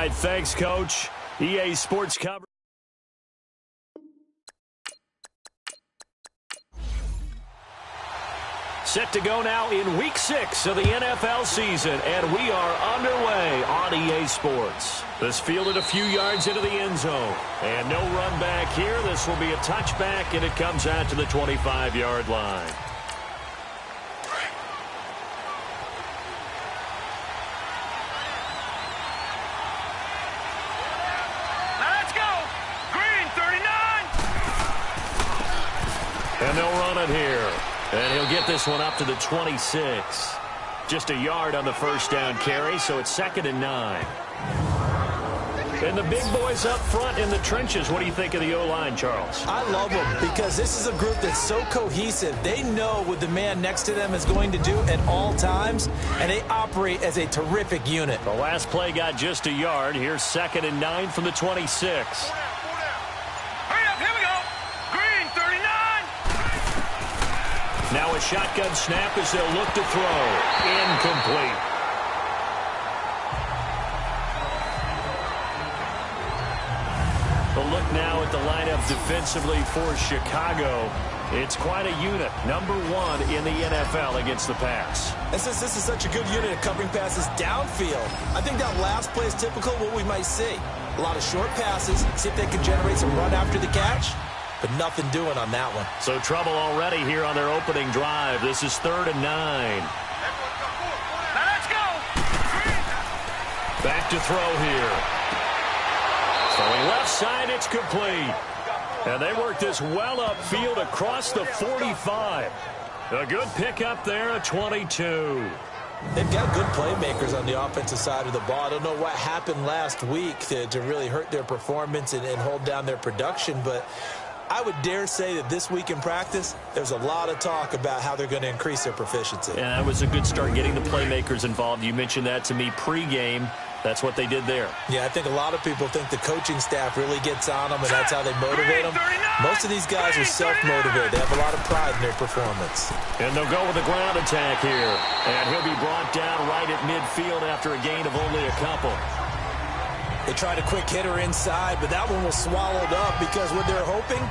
right, thanks, Coach. EA Sports coverage. Set to go now in Week 6 of the NFL season, and we are underway on EA Sports. This fielded a few yards into the end zone, and no run back here. This will be a touchback, and it comes out to the 25-yard line. Let's go! Green, 39! And they'll run it here. And he'll get this one up to the 26. Just a yard on the first down carry, so it's 2nd and 9. And the big boys up front in the trenches. What do you think of the O-line, Charles? I love them because this is a group that's so cohesive. They know what the man next to them is going to do at all times, and they operate as a terrific unit. The last play got just a yard. Here's 2nd and 9 from the 26. Now a shotgun snap as they'll look to throw. Incomplete. The look now at the lineup defensively for Chicago. It's quite a unit. Number 1 in the NFL against the pass. And since this is such a good unit at covering passes downfield, I think that last play is typical of what we might see. A lot of short passes, see if they can generate some run after the catch. But nothing doing on that one. So trouble already here on their opening drive. This is 3rd and 9. Let's go! Back to throw here. Throwing left side, it's complete. And they work this well upfield across the 45. A good pickup there at 22. They've got good playmakers on the offensive side of the ball. I don't know what happened last week to really hurt their performance and hold down their production, but I would dare say that this week in practice, there's a lot of talk about how they're going to increase their proficiency. And that was a good start getting the playmakers involved. You mentioned that to me pregame. That's what they did there. Yeah, I think a lot of people think the coaching staff really gets on them, and that's how they motivate them. Most of these guys are self-motivated. They have a lot of pride in their performance. And they'll go with a ground attack here. And he'll be brought down right at midfield after a gain of only a couple. They tried a quick hitter inside, but that one was swallowed up because what they're hoping,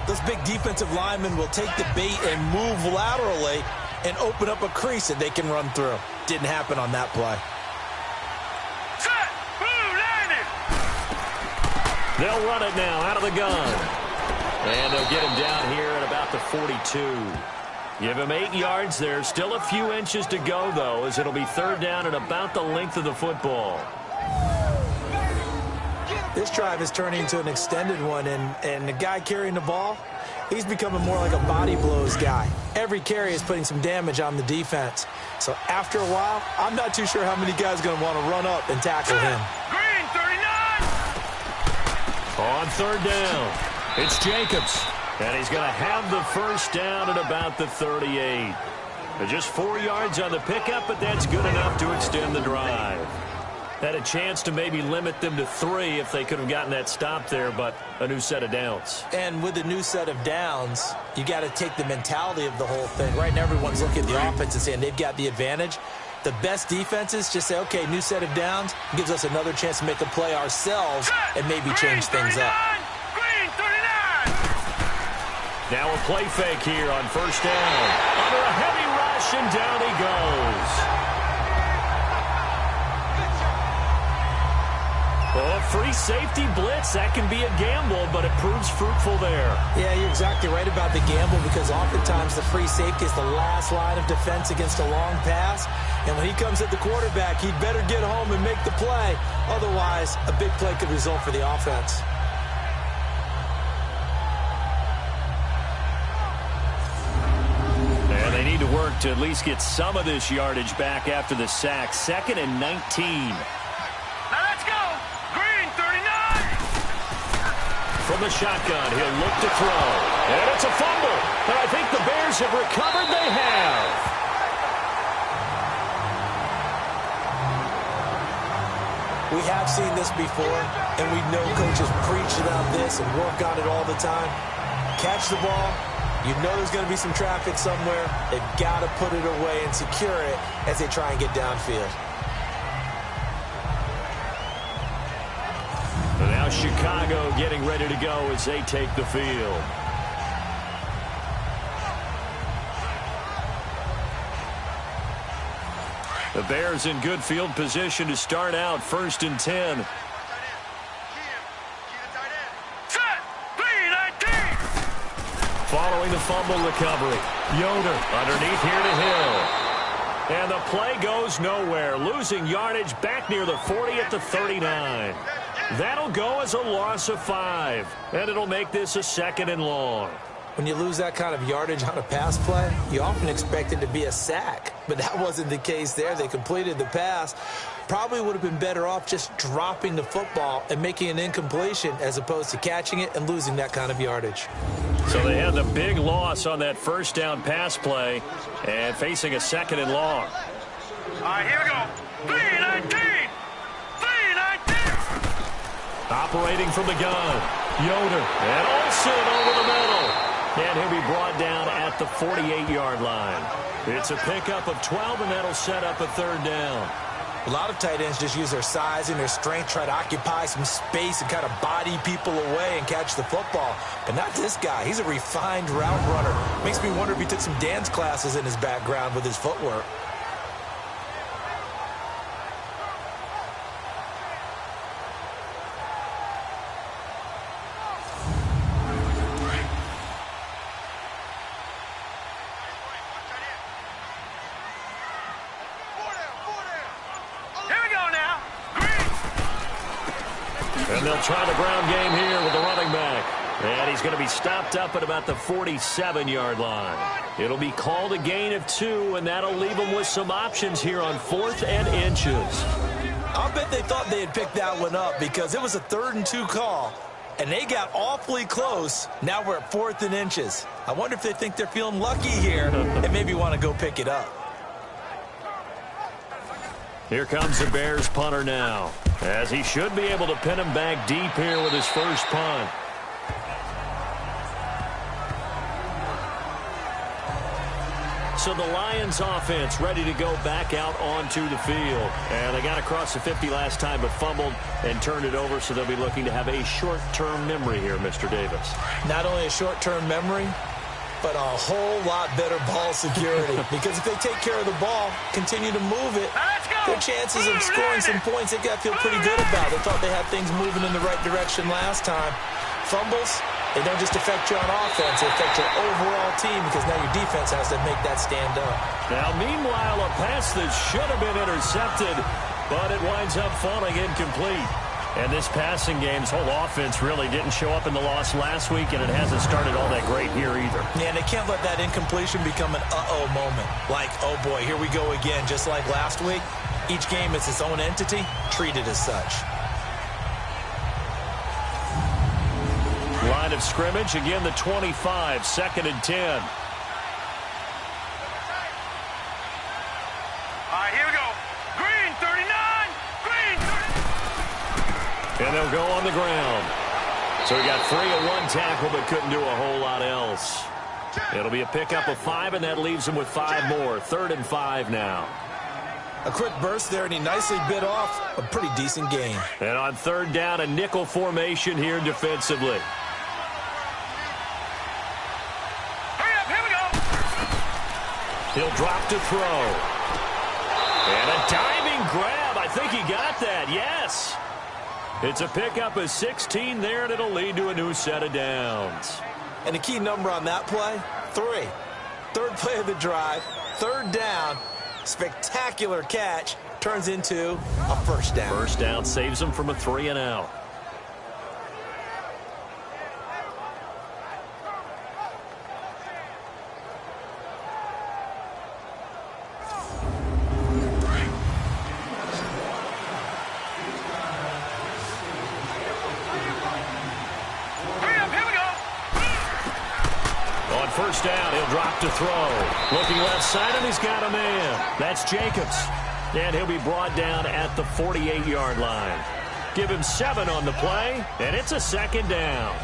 those big defensive linemen will take the bait and move laterally and open up a crease that they can run through. Didn't happen on that play. Set! Blue landed! They'll run it now out of the gun. And they'll get him down here at about the 42. Give him 8 yards there. Still a few inches to go, though, as it'll be 3rd down at about the length of the football. This drive is turning into an extended one, and the guy carrying the ball, he's becoming more like a body blows guy. Every carry is putting some damage on the defense. So after a while, I'm not too sure how many guys are going to want to run up and tackle him. Green, 39! On 3rd down, it's Jacobs. And he's going to have the first down at about the 38. Just 4 yards on the pickup, but that's good enough to extend the drive. Had a chance to maybe limit them to 3 if they could have gotten that stop there, but a new set of downs. And with a new set of downs, you got to take the mentality of the whole thing. Right now, everyone's looking at the offense and saying they've got the advantage. The best defenses just say, okay, new set of downs, gives us another chance to make a play ourselves and maybe change things up. Green, 39! Now a play fake here on 1st down. Under a heavy rush, and down he goes. Oh, free safety blitz, that can be a gamble, but it proves fruitful there. Yeah, you're exactly right about the gamble because oftentimes the free safety is the last line of defense against a long pass. And when he comes at the quarterback, he'd better get home and make the play. Otherwise, a big play could result for the offense. And they need to work to at least get some of this yardage back after the sack. 2nd and 19. From the shotgun, he'll look to throw. And it's a fumble. And I think the Bears have recovered. They have. We have seen this before, and we know coaches preach about this and work on it all the time. Catch the ball. You know there's going to be some traffic somewhere. They've got to put it away and secure it as they try and get downfield. Now Chicago getting ready to go as they take the field. The Bears in good field position to start out 1st and 10. Following the fumble recovery, Yoder underneath here to Hill. And the play goes nowhere, losing yardage back near the 40 at the 39. That'll go as a loss of 5, and it'll make this a 2nd and long. When you lose that kind of yardage on a pass play, you often expect it to be a sack. But that wasn't the case there. They completed the pass. Probably would have been better off just dropping the football and making an incompletion as opposed to catching it and losing that kind of yardage. So they had the big loss on that 1st down pass play and facing a 2nd and long. All right, here we go. 3-19. 3-19. Operating from the gun, Yoder and Olsen over the middle. And he'll be brought down at the 48-yard line. It's a pickup of 12, and that'll set up a 3rd down. A lot of tight ends just use their size and their strength, try to occupy some space and kind of body people away and catch the football. But not this guy. He's a refined route runner. Makes me wonder if he took some dance classes in his background with his footwork. And they'll try the ground game here with the running back. And he's going to be stopped up at about the 47-yard line. It'll be called a gain of 2, and that'll leave them with some options here on 4th and inches. I'll bet they thought they had picked that one up because it was a 3rd and 2 call, and they got awfully close. Now we're at 4th and inches. I wonder if they think they're feeling lucky here and maybe want to go pick it up. Here comes the Bears punter now, as he should be able to pin him back deep here with his first punt. So the Lions offense ready to go back out onto the field. And they got across the 50 last time but fumbled and turned it over, so they'll be looking to have a short-term memory here, Mr. Davis. Not only a short-term memory, but a whole lot better ball security. Because if they take care of the ball, continue to move it, their chances of scoring some points, they've got to feel pretty good about. They thought they had things moving in the right direction last time. Fumbles, they don't just affect you on offense, they affect your overall team because now your defense has to make that stand up. Now, meanwhile, a pass that should have been intercepted, but it winds up falling incomplete. And this passing game's whole offense really didn't show up in the loss last week, and it hasn't started all that great here either. Yeah, and they can't let that incompletion become an uh-oh moment. Like, oh boy, here we go again, just like last week. Each game is its own entity, treated as such. Line of scrimmage, again the 25, 2nd and 10. All right, here we go. Green 39. Green 39. And they'll go on the ground. So he got 3 on 1 tackle, but couldn't do a whole lot else. It'll be a pickup of 5, and that leaves him with 5 more. 3rd and 5 now. A quick burst there, and he nicely bit off a pretty decent gain. And on 3rd down, a nickel formation here defensively. Hurry up, here we go. He'll drop to throw. And a diving grab. I think he got that, yes. It's a pickup of 16 there, and it'll lead to a new set of downs. And the key number on that play, 3. 3rd play of the drive, 3rd down, spectacular catch, turns into a 1st down. 1st down saves him from a 3 and out. First down, he'll drop to throw. Looking left side, and he's got a man. That's Jacobs. And he'll be brought down at the 48-yard line. Give him 7 on the play, and it's a 2nd down.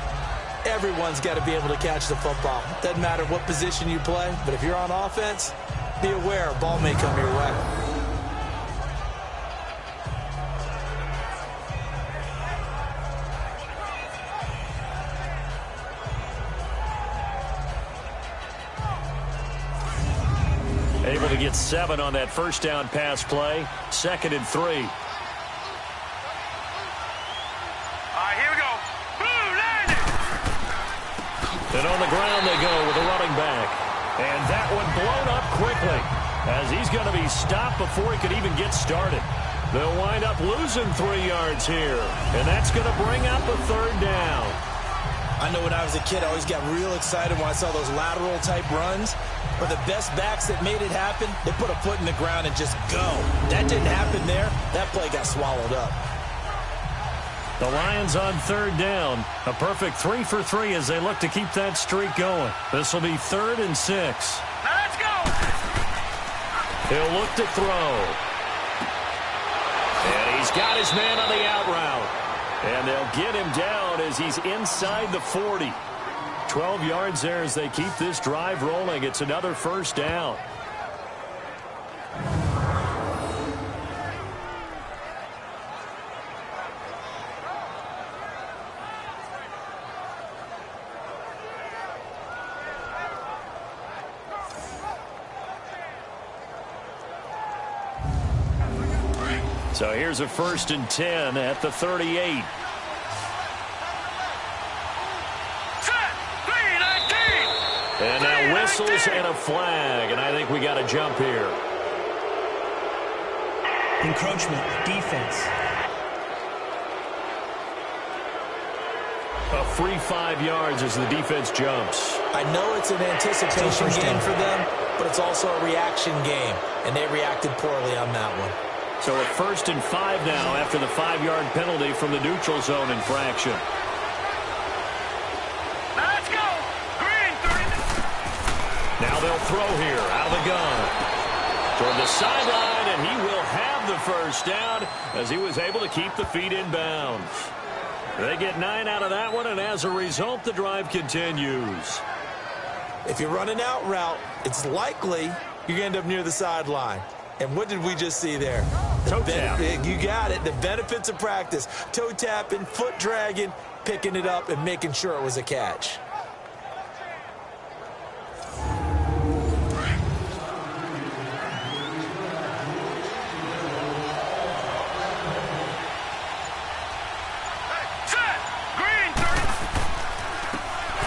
Everyone's got to be able to catch the football. Doesn't matter what position you play, but if you're on offense, be aware a ball may come your way. got 7 on that first down pass play. 2nd and 3. All right, here we go. Blue landing. And on the ground they go with a running back. And that one blown up quickly as he's going to be stopped before he could even get started. They'll wind up losing 3 yards here. And that's going to bring up a 3rd down. I know when I was a kid, I always got real excited when I saw those lateral-type runs. But the best backs that made it happen, they put a foot in the ground and just go. That didn't happen there. That play got swallowed up. The Lions on 3rd down. A perfect 3 for 3 as they look to keep that streak going. This will be 3rd and 6. Now let's go. He'll look to throw. And he's got his man on the out route. And they'll get him down as he's inside the 40. 12 yards there as they keep this drive rolling. It's another 1st down. So here's a 1st and 10 at the 38. And now whistles and a flag, and I think we got a jump here. Encroachment, defense. A free 5 yards as the defense jumps. I know it's an anticipation game for them, but it's also a reaction game, and they reacted poorly on that one. So a 1st and 5 now after the 5-yard penalty from the neutral zone infraction. Now let's go. Green 30. Now they'll throw here out of the gun. Toward the sideline, and he will have the 1st down as he was able to keep the feet in bounds. They get 9 out of that one, and as a result, the drive continues. If you run an out route, it's likely you're going to end up near the sideline. And what did we just see there? Toe tap. You got it. The benefits of practice. Toe tapping, foot dragging, picking it up, and making sure it was a catch. Set. Green 30.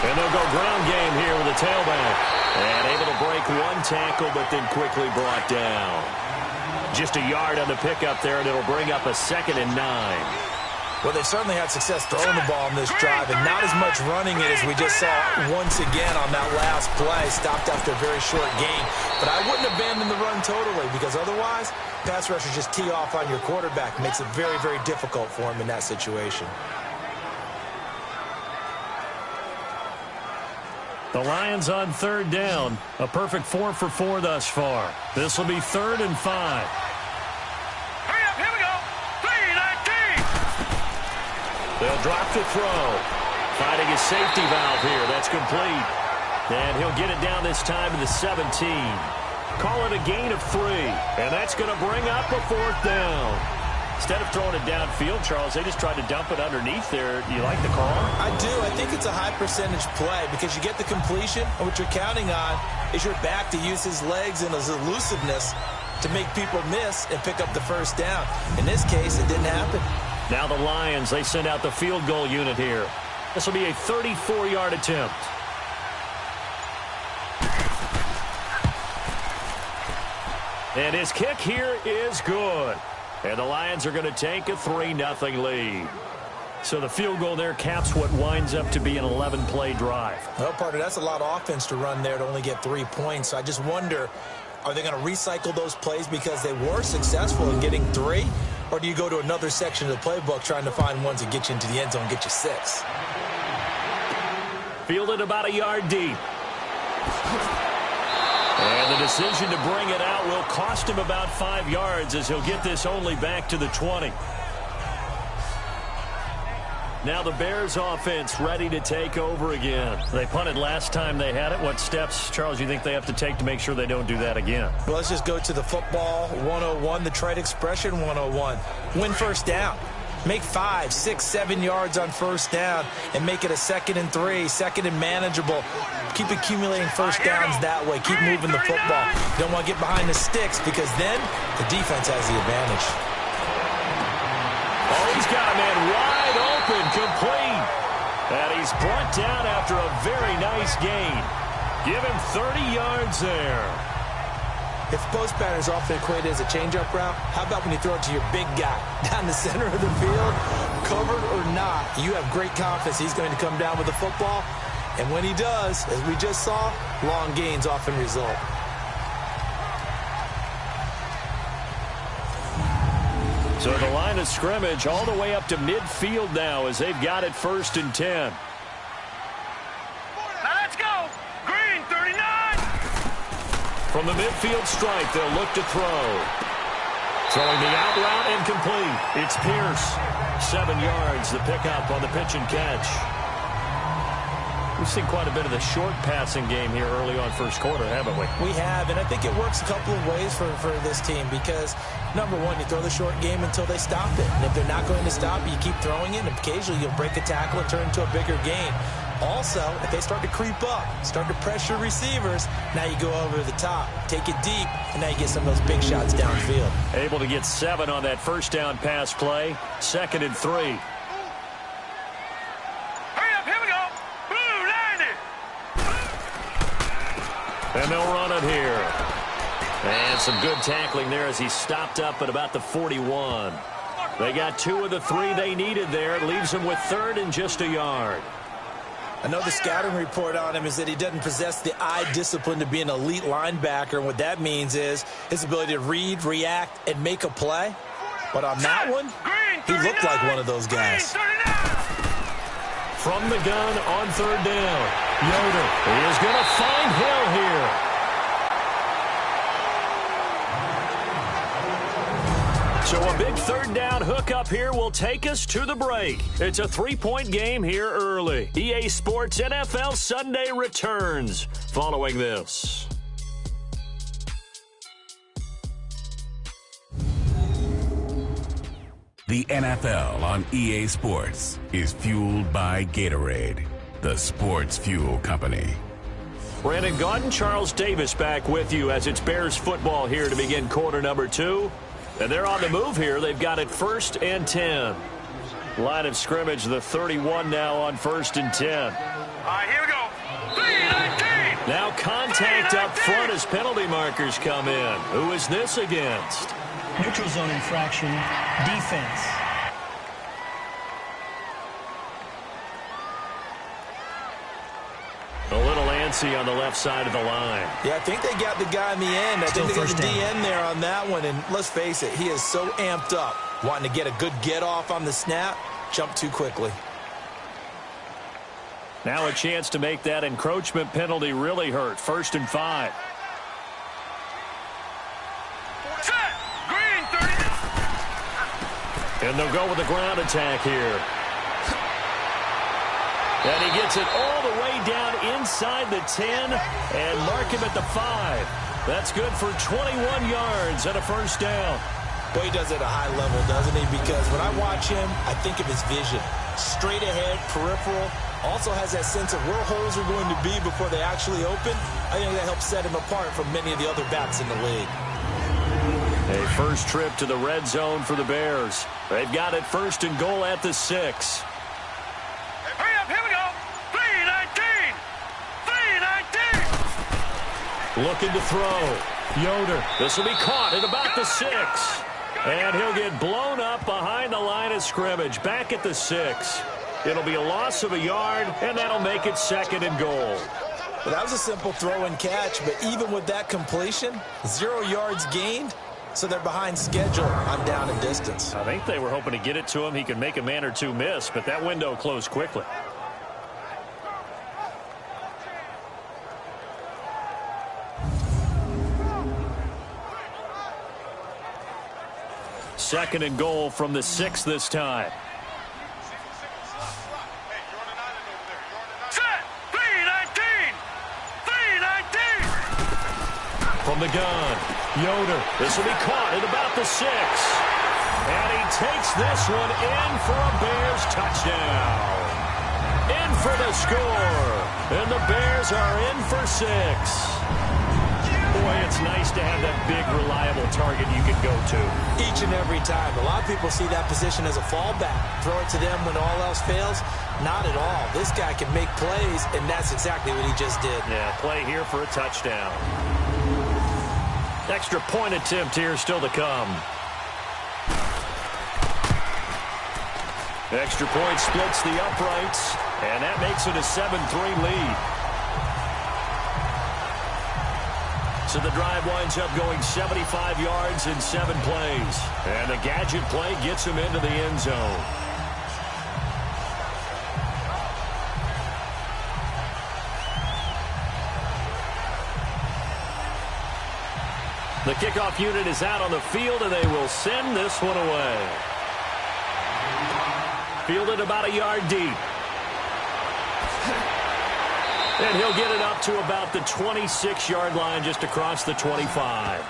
And they'll go ground game here with a tailback. And able to break one tackle, but then quickly brought down. Just a yard on the pickup there, and it'll bring up a 2nd and 9. Well, they've certainly had success throwing the ball on this drive, and not as much running it as we just saw once again on that last play. Stopped after a very short gain. But I wouldn't abandon the run totally, because otherwise, pass rushers just tee off on your quarterback. Makes it very, very difficult for him in that situation. The Lions on 3rd down. A perfect 4 for 4 thus far. This will be 3rd and 5. Hurry up, here we go. 3-19. They'll drop to throw. Finding his safety valve here. That's complete. And he'll get it down this time to the 17. Call it a gain of 3. And that's going to bring up a 4th down. Instead of throwing it downfield, Charles, they just tried to dump it underneath there. Do you like the call? I do. I think it's a high percentage play because you get the completion, and what you're counting on is your back to use his legs and his elusiveness to make people miss and pick up the 1st down. In this case, it didn't happen. Now the Lions, they send out the field goal unit here. This will be a 34-yard attempt. And his kick here is good. And the Lions are going to take a 3-0 lead. So the field goal there caps what winds up to be an 11-play drive. Well, partner, that's a lot of offense to run there to only get 3 points. So I just wonder, are they going to recycle those plays because they were successful in getting 3? Or do you go to another section of the playbook trying to find ones that get you into the end zone and get you 6? Fielded about a yard deep. And the decision to bring it out will cost him about 5 yards as he'll get this only back to the 20. Now the Bears offense ready to take over again. They punted last time they had it. What steps, Charles, you think they have to take to make sure they don't do that again? Well, let's just go to the football 101, the trite expression 101. Win 1st down. Make 5, 6, 7 yards on first down and make it a 2nd and 3, 2nd and manageable. Keep accumulating first downs that way. Keep moving the football. You don't want to get behind the sticks because then the defense has the advantage. Oh, he's got a man wide open, complete. And he's brought down after a very nice gain. Give him 30 yards there. If post pattern is often equated as a change-up route, how about when you throw it to your big guy down the center of the field, covered or not, you have great confidence he's going to come down with the football. And when he does, as we just saw, long gains often result. So the line of scrimmage all the way up to midfield now as they've got it 1st and 10. Now let's go. Green, 39. From the midfield stripe, they'll look to throw. Throwing the out route and complete. It's Pierce. 7 yards, the pickup on the pitch and catch. We've seen quite a bit of the short passing game here early on first quarter, haven't we? We have, and I think it works a couple of ways for this team because, number one, you throw the short game until they stop it. And if they're not going to stop it, you keep throwing it, and occasionally you'll break a tackle and turn into a bigger gain. Also, if they start to creep up, start to pressure receivers, now you go over the top, take it deep, and now you get some of those big shots downfield. Able to get 7 on that first down pass play. 2nd and 3. And they'll run it here. And some good tackling there as he stopped up at about the 41. They got 2 of the 3 they needed there. It leaves them with 3rd and just a yard. I know the scouting report on him is that he doesn't possess the eye discipline to be an elite linebacker. And what that means is his ability to read, react, and make a play. But on that one, he looked like one of those guys. From the gun on 3rd down. Yoder is going to find Hill here. So a big 3rd down hookup here will take us to the break. It's a 3-point game here early. EA Sports NFL Sunday returns following this. The NFL on EA Sports is fueled by Gatorade, the sports fuel company. Brandon Gaudin, Charles Davis back with you as it's Bears football here to begin quarter number 2. And they're on the move here. They've got it 1st and 10. Line of scrimmage, the 31 now on 1st and 10. All right, here we go. 3-19. Now contact up front as penalty markers come in. Who is this against? Neutral zone infraction, defense. A little antsy on the left side of the line. Yeah, I think they got the guy in the end. I think they got the DN there on that one. And let's face it, he is so amped up, wanting to get a good get-off on the snap, jump too quickly. Now a chance to make that encroachment penalty really hurt. 1st and 5. And they'll go with a ground attack here. And he gets it all the way down inside the 10 and mark him at the 5. That's good for 21 yards and a 1st down. Boy, he does it at a high level, doesn't he? Because when I watch him, I think of his vision. Straight ahead, peripheral. Also has that sense of where holes are going to be before they actually open. I think that helps set him apart from many of the other backs in the league. A first trip to the red zone for the Bears. They've got it 1st and goal at the 6. Hurry up, here we go. 3-19. 3-19. Looking to throw. Yoder. This will be caught at about the 6. And he'll get blown up behind the line of scrimmage. Back at the 6. It'll be a loss of a yard, and that'll make it 2nd and goal. Well, that was a simple throw and catch, but even with that completion, 0 yards gained. So they're behind schedule on down and distance. I think they were hoping to get it to him. He could make a man or two miss, but that window closed quickly. Second and goal from the 6 this time. Set. 3-19. 3-19. From the gun. Yoder. This will be caught at about the 6. And he takes this one in for a Bears touchdown. In for the score. And the Bears are in for 6. Boy, it's nice to have that big, reliable target you can go to. Each and every time. A lot of people see that position as a fallback. Throw it to them when all else fails. Not at all. This guy can make plays, and that's exactly what he just did. Yeah, play here for a touchdown. Extra point attempt here still to come. Extra point splits the uprights, and that makes it a 7-3 lead. So the drive winds up going 75 yards in 7 plays. And the gadget play gets him into the end zone. The kickoff unit is out on the field, and they will send this one away. Fielded about a yard deep. And he'll get it up to about the 26-yard line, just across the 25.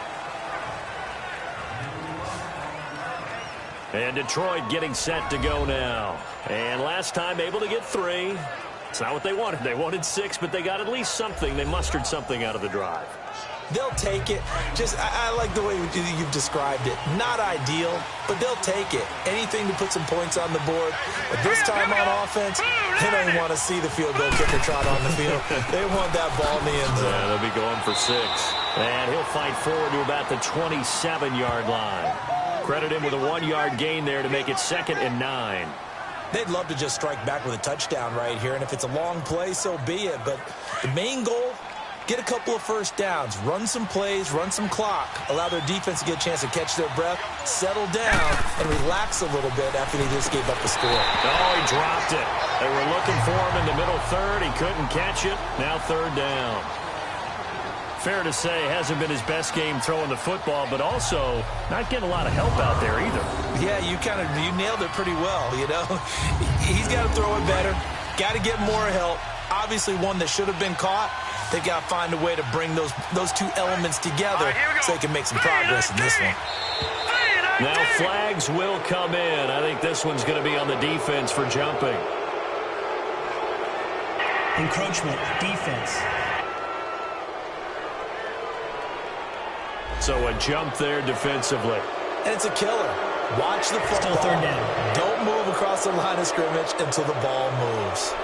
And Detroit getting set to go now. And last time able to get 3. It's not what they wanted. They wanted 6, but they got at least something. They mustered something out of the drive. They'll take it. I like the way you've described it. Not ideal, but they'll take it. Anything to put some points on the board. But this time on offense, they don't even want to see the field goal kicker trot on the field. They want that ball in the end zone. Yeah, they'll be going for 6. And he'll fight forward to about the 27-yard line. Credit him with a 1-yard gain there to make it 2nd and 9. They'd love to just strike back with a touchdown right here, and if it's a long play, so be it. But the main goal, get a couple of first downs, run some plays, run some clock, allow their defense to get a chance to catch their breath, settle down, and relax a little bit after they just gave up the score. Oh, he dropped it. They were looking for him in the middle third. He couldn't catch it. Now 3rd down. Fair to say, hasn't been his best game throwing the football, but also not getting a lot of help out there either. Yeah, you nailed it pretty well, you know. He's got to throw it better, got to get more help. Obviously one that should have been caught. They've got to find a way to bring those 2 elements together so they can make some progress in this one. Now flags will come in. I think this one's going to be on the defense for jumping. Encroachment, defense. So a jump there defensively. And it's a killer. Watch the football. Still 3rd down. Don't move across the line of scrimmage until the ball moves.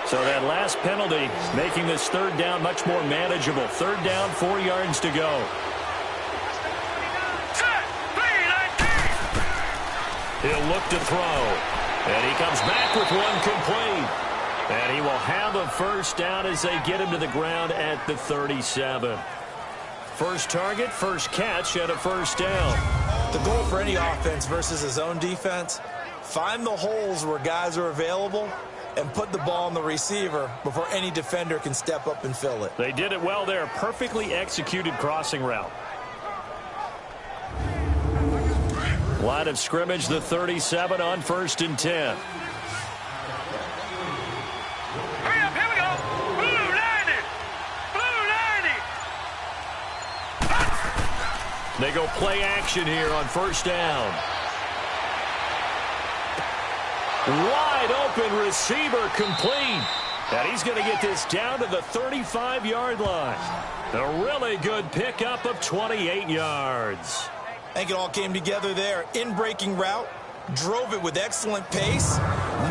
So that last penalty making this 3rd down much more manageable. 3rd down, 4 yards to go. He'll look to throw. And he comes back with one complete. And he will have a first down as they get him to the ground at the 37. First target, first catch, and a first down. The goal for any offense versus his own defense, find the holes where guys are available and put the ball on the receiver before any defender can step up and fill it. They did it well there. Perfectly executed crossing route. Line of scrimmage, the 37 on 1st and 10. Hurry up, here we go. Blue 90. Blue 90. They go play action here on 1st down. Wide open receiver complete. And he's going to get this down to the 35-yard line. A really good pickup of 28 yards. I think it all came together there. In-breaking route, drove it with excellent pace.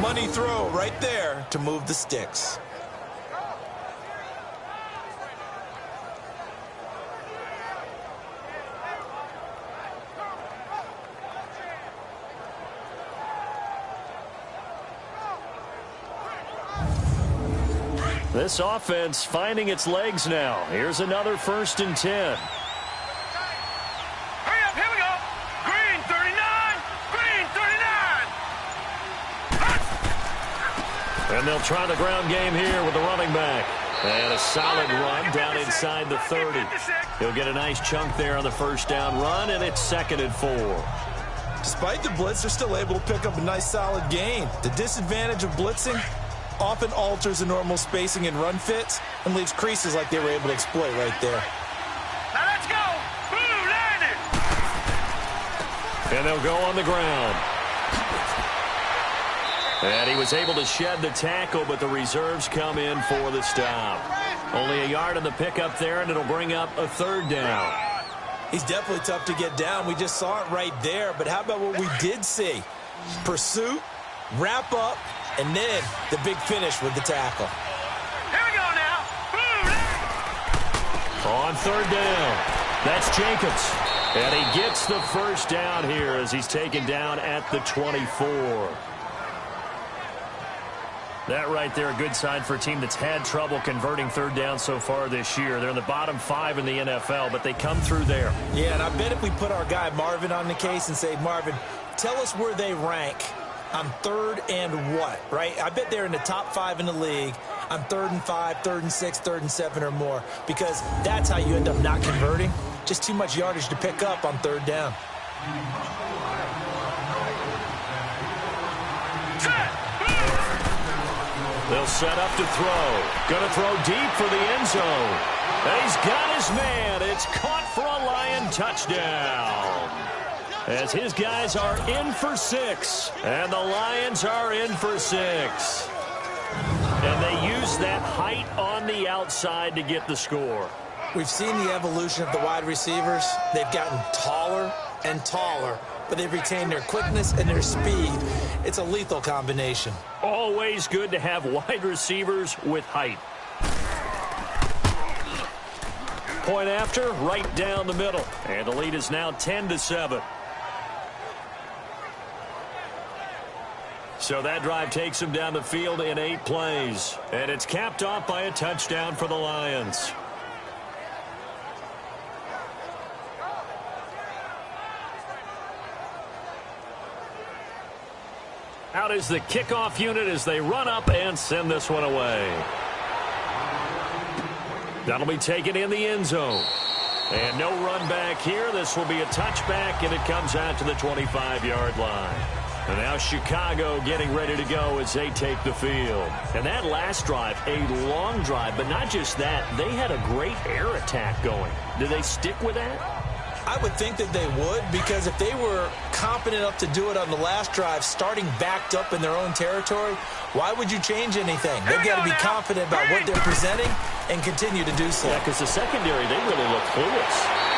Money throw right there to move the sticks. This offense finding its legs now. Here's another 1st and 10. Hurry up, here we go. Green 39. Green 39. And they'll try the ground game here with the running back. And a solid run down inside the 30. He'll get a nice chunk there on the first down run, and it's 2nd and 4. Despite the blitz, they're still able to pick up a nice solid gain. The disadvantage of blitzing often alters the normal spacing and run fits and leaves creases like they were able to exploit right there. Now let's go. Blue 90. And they'll go on the ground. And he was able to shed the tackle, but the reserves come in for the stop. Only a yard on the pickup there, and it'll bring up a third down. He's definitely tough to get down. We just saw it right there. But how about what we did see? Pursuit, wrap up, and then the big finish with the tackle. Here we go now. On third down, that's Jacobs. And he gets the first down here as he's taken down at the 24. That right there, a good sign for a team that's had trouble converting third down so far this year. They're in the bottom 5 in the NFL, but they come through there. Yeah, and I bet if we put our guy Marvin on the case and say, Marvin, tell us where they rank on third and what, right? I bet they're in the top 5 in the league on 3rd and 5, 3rd and 6, 3rd and 7 or more, because that's how you end up not converting. Just too much yardage to pick up on third down. They'll set up to throw. Going to throw deep for the end zone. And he's got his man. It's caught for a Lion touchdown. As his guys are in for 6. And the Lions are in for 6. And they use that height on the outside to get the score. We've seen the evolution of the wide receivers. They've gotten taller and taller, but they've retained their quickness and their speed. It's a lethal combination. Always good to have wide receivers with height. Point after, right down the middle. And the lead is now 10-7. So that drive takes them down the field in 8 plays. And it's capped off by a touchdown for the Lions. Out is the kickoff unit as they run up and send this one away. That'll be taken in the end zone. And no run back here. This will be a touchback, and it comes out to the 25-yard line. And now Chicago getting ready to go as they take the field. And that last drive, a long drive, but not just that. They had a great air attack going. Do they stick with that? I would think that they would, because if they were competent enough to do it on the last drive, starting backed up in their own territory, why would you change anything? They've got to be confident about what they're presenting and continue to do so. Yeah, because the secondary, they really look clueless.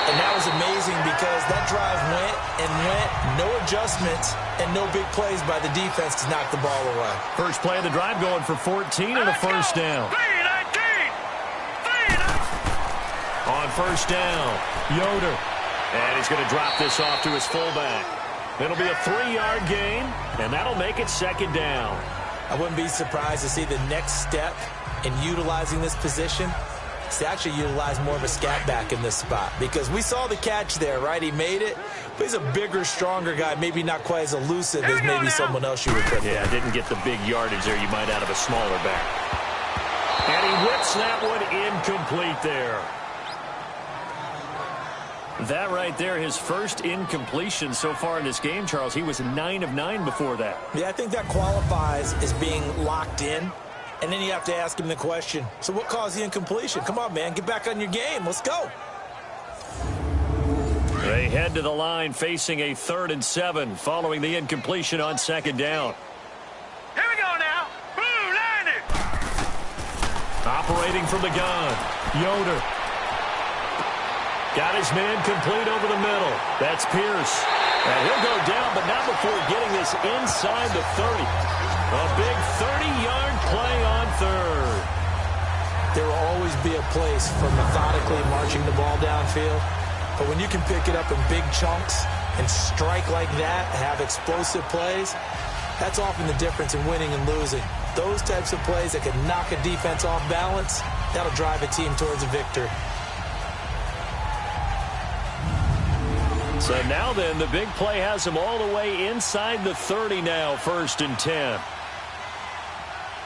And that was amazing because that drive went and went, no adjustments, and no big plays by the defense to knock the ball away. First play of the drive going for 14 and a first down. On first down, Yoder. And he's going to drop this off to his fullback. It'll be a 3-yard gain, and that'll make it second down. I wouldn't be surprised to see the next step in utilizing this position is to actually utilize more of a scat back in this spot, because we saw the catch there, right? He made it, but he's a bigger, stronger guy, maybe not quite as elusive as maybe someone else you would put there. Yeah, didn't get the big yardage there you might out of a smaller back. And he whips that one incomplete there. That right there, his first incompletion so far in this game, Charles. He was 9 of 9 before that. Yeah, I think that qualifies as being locked in. And then you have to ask him the question, so what caused the incompletion? Come on, man, get back on your game. Let's go. They head to the line facing a 3rd and 7 following the incompletion on second down. Here we go now. Boom, landed. Operating from the gun, Yoder. Got his man complete over the middle. That's Pierce. And he'll go down, but not before getting this inside the 30. A big 30-yard play on third. There will always be a place for methodically marching the ball downfield. But when you can pick it up in big chunks and strike like that, have explosive plays, that's often the difference in winning and losing. Those types of plays that can knock a defense off balance, that'll drive a team towards a victory. So now then, the big play has him all the way inside the 30 now, 1st and 10.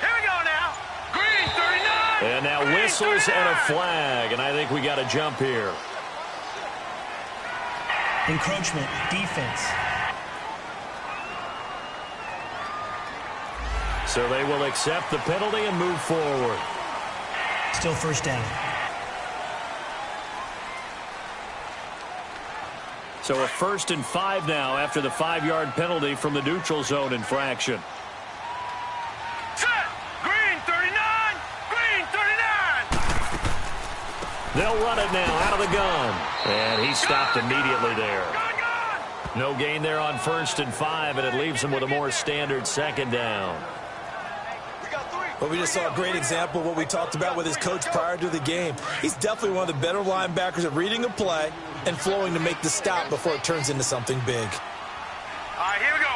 Here we go now. Green 39. And now Green whistles 39. and a flag, and I think we got a jump here. Encroachment, defense. So they will accept the penalty and move forward. Still first down. So a 1st and 5 now after the 5-yard penalty from the neutral zone infraction. Set. Green 39. Green 39. They'll run it now out of the gun. And he stopped immediately there. No gain there on 1st and 5, and it leaves him with a more standard 2nd down. Well, we just saw a great example of what we talked about with his coach prior to the game. He's definitely one of the better linebackers at reading a play and flowing to make the stop before it turns into something big. All right, here we go.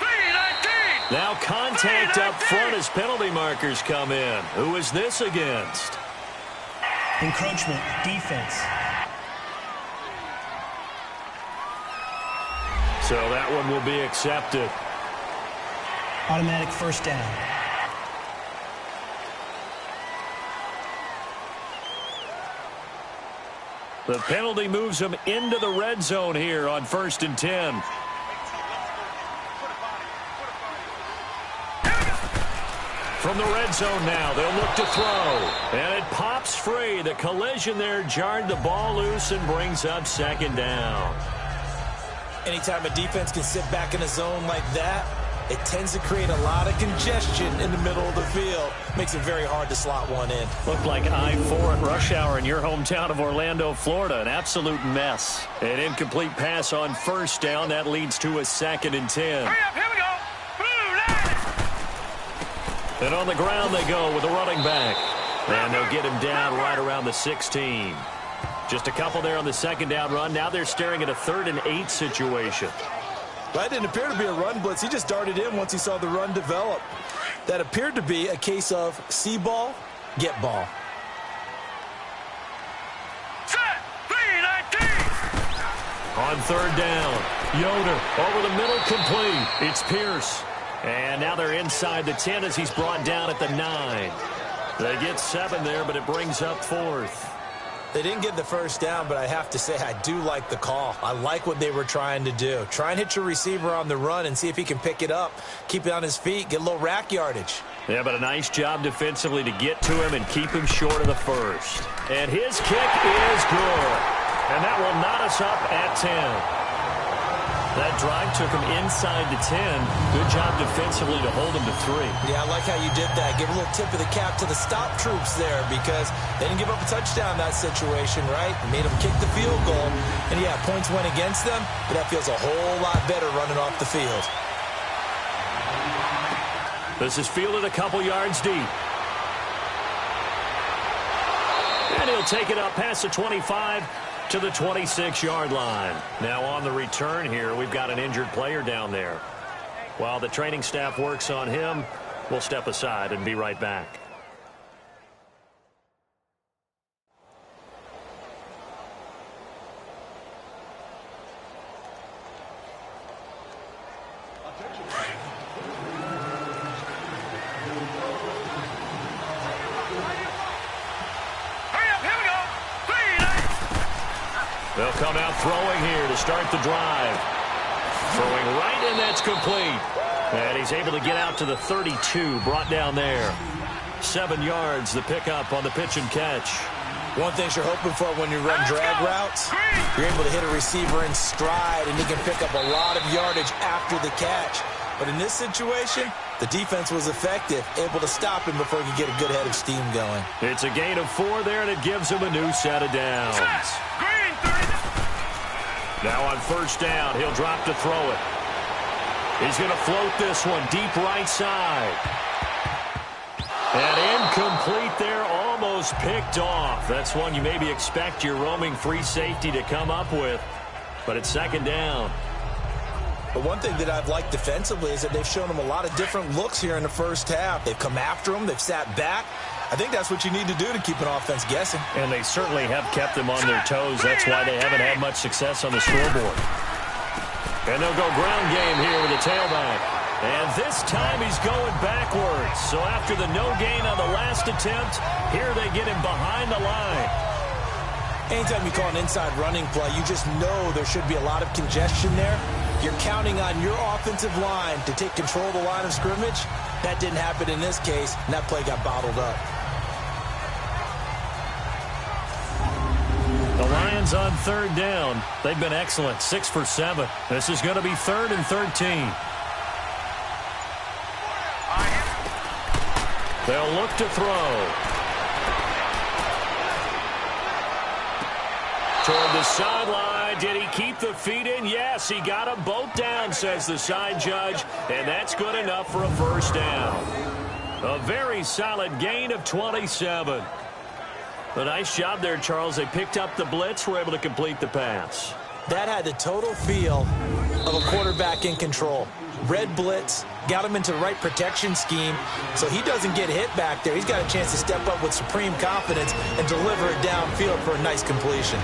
3-19. Now contact up front as penalty markers come in. Who is this against? Encroachment, defense. So that one will be accepted. Automatic 1st down. The penalty moves him into the red zone here on 1st and 10. From the red zone now, they'll look to throw. And it pops free. The collision there jarred the ball loose and brings up 2nd down. Anytime a defense can sit back in a zone like that, it tends to create a lot of congestion in the middle of the field. Makes it very hard to slot one in. Looked like I-4 at rush hour in your hometown of Orlando, Florida. An absolute mess. An incomplete pass on 1st down. That leads to a 2nd and 10. Hurry up, here we go. Blue line. And on the ground they go with a running back. And they'll get him down right around the 16. Just a couple there on the 2nd down run. Now they're staring at a 3rd and 8 situation. That didn't appear to be a run blitz. He just darted in once he saw the run develop. That appeared to be a case of see ball, get ball. Set. 3-19. On 3rd down, Yoder over the middle, complete. It's Pierce. And now they're inside the 10 as he's brought down at the 9. They get 7 there, but it brings up 4th. They didn't get the 1st down, but I have to say I do like the call. I like what they were trying to do. Try and hit your receiver on the run and see if he can pick it up, keep it on his feet, get a little rack yardage. Yeah, but a nice job defensively to get to him and keep him short of the 1st. And his kick is good. And that will knot us up at 10. That drive took him inside the 10. Good job defensively to hold him to 3. Yeah, I like how you did that. Give a little tip of the cap to the stop troops there because they didn't give up a touchdown in that situation, right? Made them kick the field goal. And, yeah, points went against them, but that feels a whole lot better running off the field. This is fielded a couple yards deep. And he'll take it up past the 25 to the 26-yard line. Now on the return here, we've got an injured player down there. While the training staff works on him, we'll step aside and be right back. They'll come out throwing here to start the drive. Throwing right, and that's complete. And he's able to get out to the 32, brought down there. 7 yards, the pickup on the pitch and catch. One thing you're hoping for when you run drag routes, you're able to hit a receiver in stride, and he can pick up a lot of yardage after the catch. But in this situation, the defense was effective, able to stop him before he could get a good head of steam going. It's a gain of 4 there, and it gives him a new set of downs. Now on 1st down, he'll drop to throw it. He's going to float this one deep right side. And incomplete there, almost picked off. That's one you maybe expect your roaming free safety to come up with. But it's 2nd down. But one thing that I've liked defensively is that they've shown him a lot of different looks here in the 1st half. They've come after him. They've sat back. I think that's what you need to do to keep an offense guessing. And they certainly have kept them on their toes. That's why they haven't had much success on the scoreboard. And they'll go ground game here with a tailback. And this time he's going backwards. So after the no gain on the last attempt, here they get him behind the line. Anytime you call an inside running play, you just know there should be a lot of congestion there. You're counting on your offensive line to take control of the line of scrimmage. That didn't happen in this case, and that play got bottled up. The Lions Lions on third down. They've been excellent, 6 for 7. This is going to be 3rd and 13. They'll look to throw. Toward the sideline. Did he keep the feet in? Yes, he got them both down, says the side judge, and that's good enough for a first down. A very solid gain of 27. A nice job there, Charles. They picked up the blitz, were able to complete the pass. That had the total feel of a quarterback in control. Red blitz, got him into the right protection scheme, so he doesn't get hit back there. He's got a chance to step up with supreme confidence and deliver it downfield for a nice completion.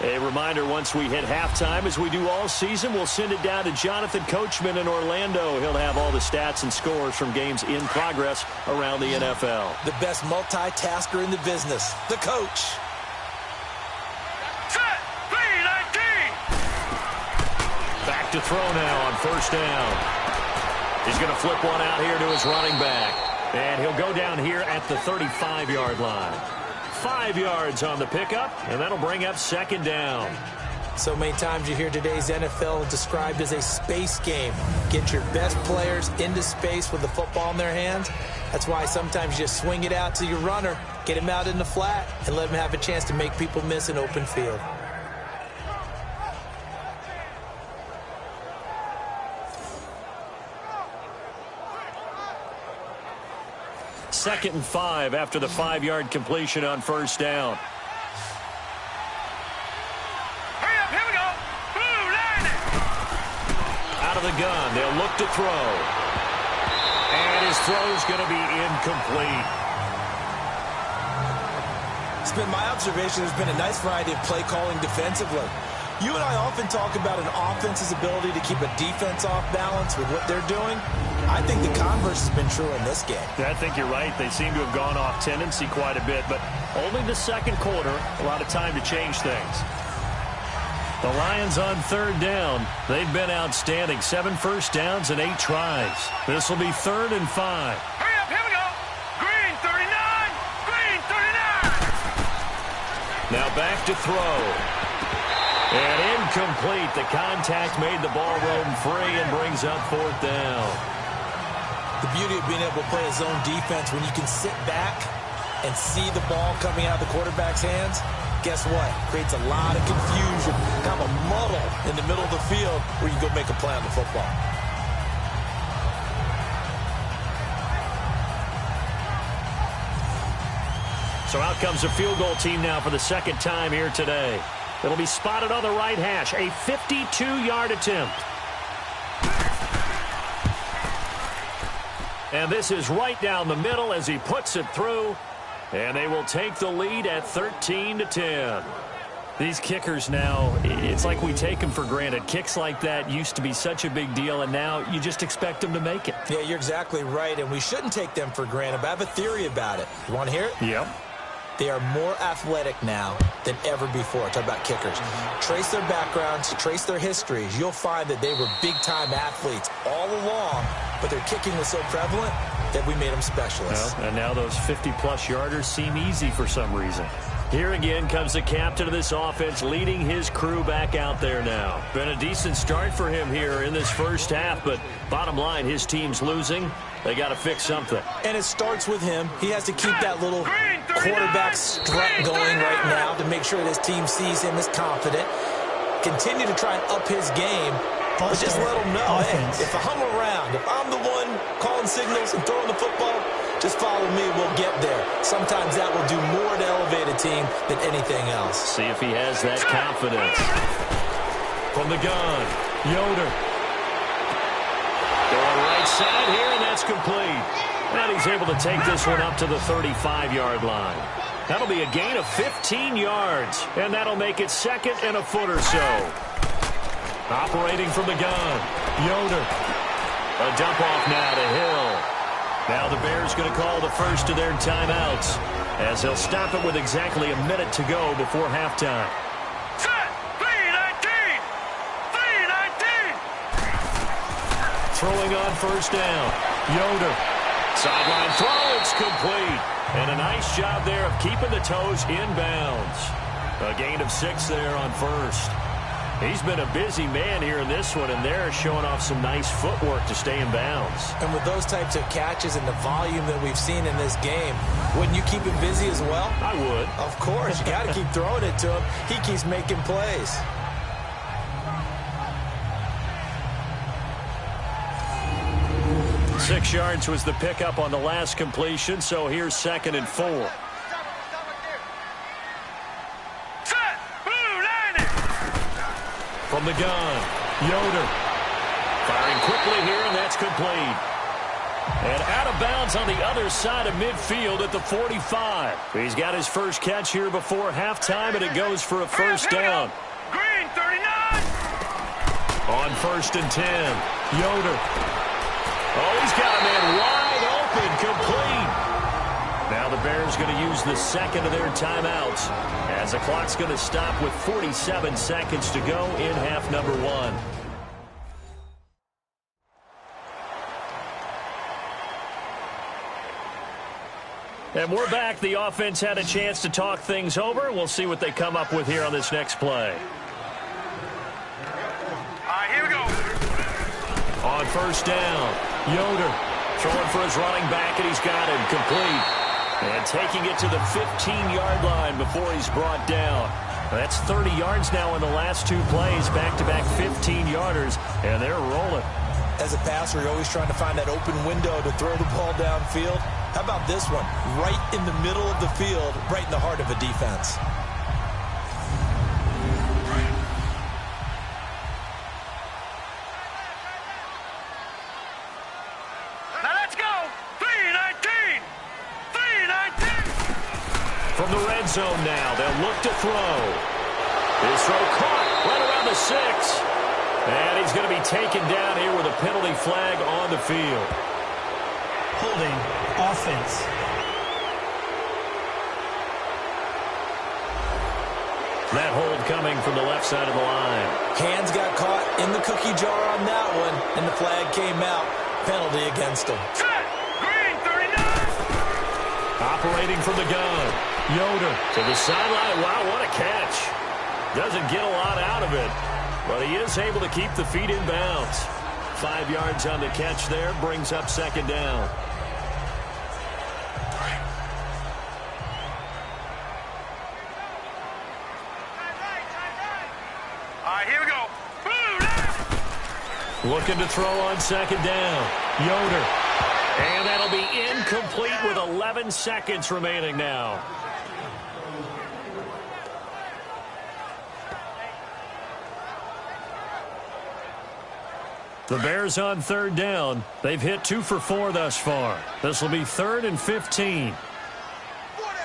A reminder, once we hit halftime, as we do all season, we'll send it down to Jonathan Coachman in Orlando. He'll have all the stats and scores from games in progress around the NFL. The best multitasker in the business, the coach. Set, 3-19. Back to throw now on first down. He's going to flip one out here to his running back. And he'll go down here at the 35-yard line. 5 yards on the pickup, and that'll bring up second down. So many times you hear today's NFL described as a space game. Get your best players into space with the football in their hands. That's why sometimes you just swing it out to your runner, get him out in the flat, and let him have a chance to make people miss an open field. Second and 5 after the 5-yard completion on first down. Hurry up, here we go. Blue line it. Out of the gun, they'll look to throw. And his throw's going to be incomplete. It's been my observation there's been a nice variety of play calling defensively. You and I often talk about an offense's ability to keep a defense off balance with what they're doing. I think the converse has been true in this game. I think you're right. They seem to have gone off tendency quite a bit, but only the second quarter, a lot of time to change things. The Lions on third down. They've been outstanding. 7 first downs and 8 tries. This will be 3rd and 5. Hurry up, here we go. Green 39. Green 39. Now back to throw. And incomplete. The contact made the ball roam free and brings up 4th down. The beauty of being able to play a zone defense when you can sit back and see the ball coming out of the quarterback's hands, guess what? Creates a lot of confusion, kind of a muddle in the middle of the field where you can go make a play on the football. So out comes the field goal team now for the second time here today. It'll be spotted on the right hash. A 52-yard attempt. And this is right down the middle as he puts it through. And they will take the lead at 13-10. These kickers now, it's like we take them for granted. Kicks like that used to be such a big deal, and now you just expect them to make it. Yeah, you're exactly right, and we shouldn't take them for granted. But I have a theory about it. You want to hear it? Yep. They are more athletic now than ever before. Talk about kickers. Trace their backgrounds, trace their histories. You'll find that they were big-time athletes all along, but their kicking was so prevalent that we made them specialists. Well, and now those 50-plus yarders seem easy for some reason. Here again comes the captain of this offense, leading his crew back out there now. Been a decent start for him here in this first half, but bottom line, his team's losing. They got to fix something. And it starts with him. He has to keep that little quarterback strut going right now to make sure his team sees him as confident. Continue to try and up his game, but just let him know, hey, if I'm around, if I'm the one calling signals and throwing the football, just follow me, we'll get there. Sometimes that will do more to elevate a team than anything else. See if he has that confidence. From the gun, Yoder. Going right side here, and that's complete. And he's able to take this one up to the 35-yard line. That'll be a gain of 15 yards, and that'll make it 2nd and a foot or so. Operating from the gun, Yoder. A dump off now to Hill. Now the Bears going to call the first of their timeouts as they'll stop it with exactly a minute to go before halftime. Set, 3-19. Throwing on first down. Yoder. Sideline throw. It's complete. And a nice job there of keeping the toes inbounds. A gain of 6 there on first. He's been a busy man here in this one, and they're showing off some nice footwork to stay in bounds. And with those types of catches and the volume that we've seen in this game, wouldn't you keep him busy as well? I would. Of course. You got to keep throwing it to him. He keeps making plays. Six yards was the pickup on the last completion, so here's 2nd and 4. Set. Blue landing. From the gun, Yoder. Firing quickly here, and that's complete. And out of bounds on the other side of midfield at the 45. He's got his first catch here before halftime, and it goes for a first down. Green 39. On 1st and 10, Yoder. Oh, he's got a man wide open, complete. Now the Bears going to use the second of their timeouts as the clock's going to stop with 47 seconds to go in half number 1. And we're back. The offense had a chance to talk things over. We'll see what they come up with here on this next play. All right, here we go. On first down, Yoder throwing for his running back, and he's got him complete. And taking it to the 15-yard line before he's brought down. That's 30 yards now in the last 2 plays, back-to-back 15-yarders, and they're rolling. As a passer, you're always trying to find that open window to throw the ball downfield. How about this one? Right in the middle of the field, right in the heart of a defense. Now let's go. 319. 319. From the red zone now, they'll look to throw. His throw caught right around the 6. And he's going to be taken down here with a penalty flag on the field. Holding offense. That hold coming from the left side of the line. Hands got caught in the cookie jar on that one, and the flag came out. Penalty against him. Set. Green 39. Operating from the gun. Yoder to the sideline. Wow, what a catch. Doesn't get a lot out of it, but he is able to keep the feet in bounds. 5 yards on the catch there, brings up 2nd down. All right, here we go. Blue left. Looking to throw on 2nd down. Yoder. And that'll be incomplete with 11 seconds remaining now. The Bears on 3rd down. They've hit 2 for 4 thus far. This will be 3rd and 15.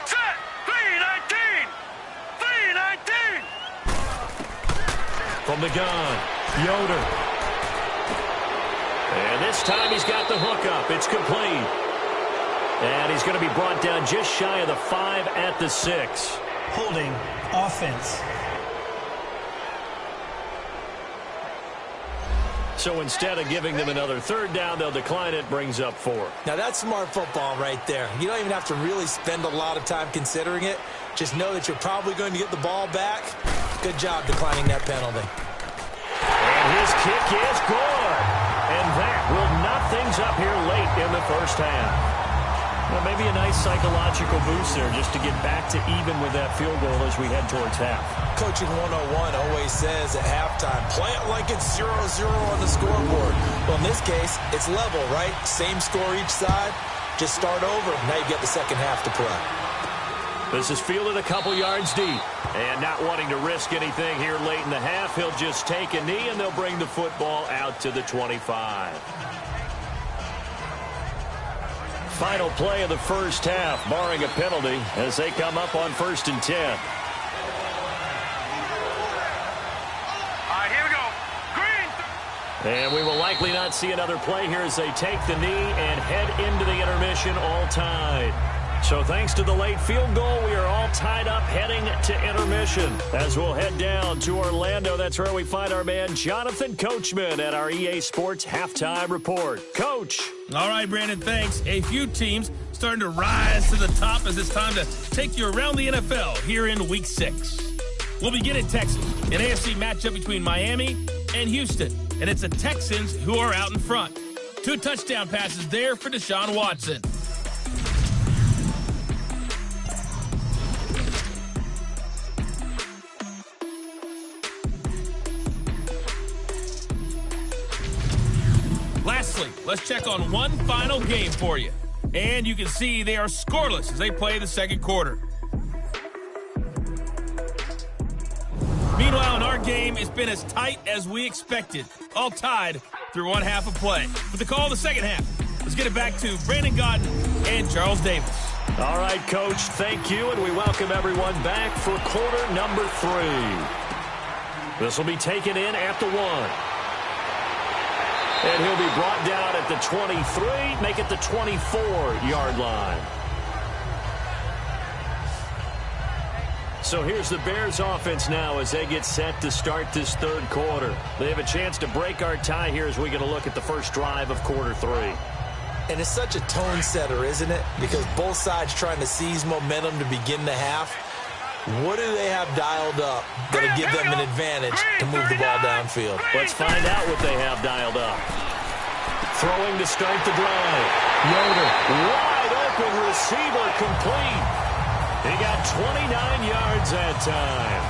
Set. 319. 319. From the gun, Yoder. And this time he's got the hook up. It's complete. And he's going to be brought down just shy of the 5 at the 6. Holding offense. So instead of giving them another 3rd down, they'll decline it, brings up 4. Now that's smart football right there. You don't even have to really spend a lot of time considering it. Just know that you're probably going to get the ball back. Good job declining that penalty. And his kick is good. And that will knot things up here late in the first half. Well, maybe a nice psychological boost there just to get back to even with that field goal as we head towards half. Coaching 101 always says at halftime, play it like it's 0-0 on the scoreboard. Well, in this case, it's level, right? Same score each side. Just start over. Now you get the second half to play. This is fielded a couple yards deep. And not wanting to risk anything here late in the half, he'll just take a knee and they'll bring the football out to the 25. Final play of the first half, barring a penalty, as they come up on 1st and 10. All right, here we go. Green. And we will likely not see another play here as they take the knee and head into the intermission all tied. So thanks to the late field goal, we are all tied up heading to intermission. As we'll head down to Orlando, that's where we find our man Jonathan Coachman at our EA Sports Halftime Report. Coach. All right, Brandon, thanks. A few teams starting to rise to the top as it's time to take you around the NFL here in Week 6. We'll begin in Texas, an AFC matchup between Miami and Houston. And it's the Texans who are out in front. 2 touchdown passes there for Deshaun Watson. Lastly, let's check on one final game for you. And you can see they are scoreless as they play the second quarter. Meanwhile, in our game, it's been as tight as we expected. All tied through one half of play. With the call of the second half, let's get it back to Brandon Gaudin and Charles Davis. All right, Coach, thank you, and we welcome everyone back for quarter number 3. This will be taken in at the 1. And he'll be brought down at the 23, make it the 24-yard line. So here's the Bears offense now as they get set to start this third quarter. They have a chance to break our tie here as we get a look at the first drive of quarter 3. And it's such a tone setter, isn't it? Because both sides trying to seize momentum to begin the half. What do they have dialed up that'll give them an advantage to move the ball downfield? Let's find out what they have dialed up. Throwing to start the drive. Yoder, wide open receiver, complete. He got 29 yards that time.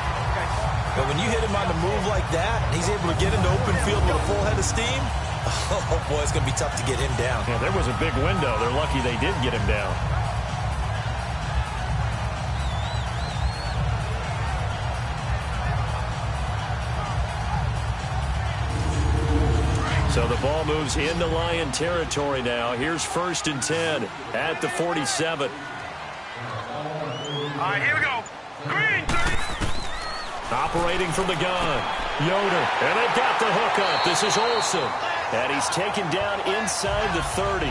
But when you hit him on the move like that, and he's able to get into open field with a full head of steam, oh boy, it's going to be tough to get him down. Yeah, there was a big window. They're lucky they did get him down. So the ball moves into Lion territory now. Here's 1st and 10 at the 47. All right, here we go. Green, 30. Operating from the gun. Yoder. And they've got the hook up. This is Olsen. And he's taken down inside the 30.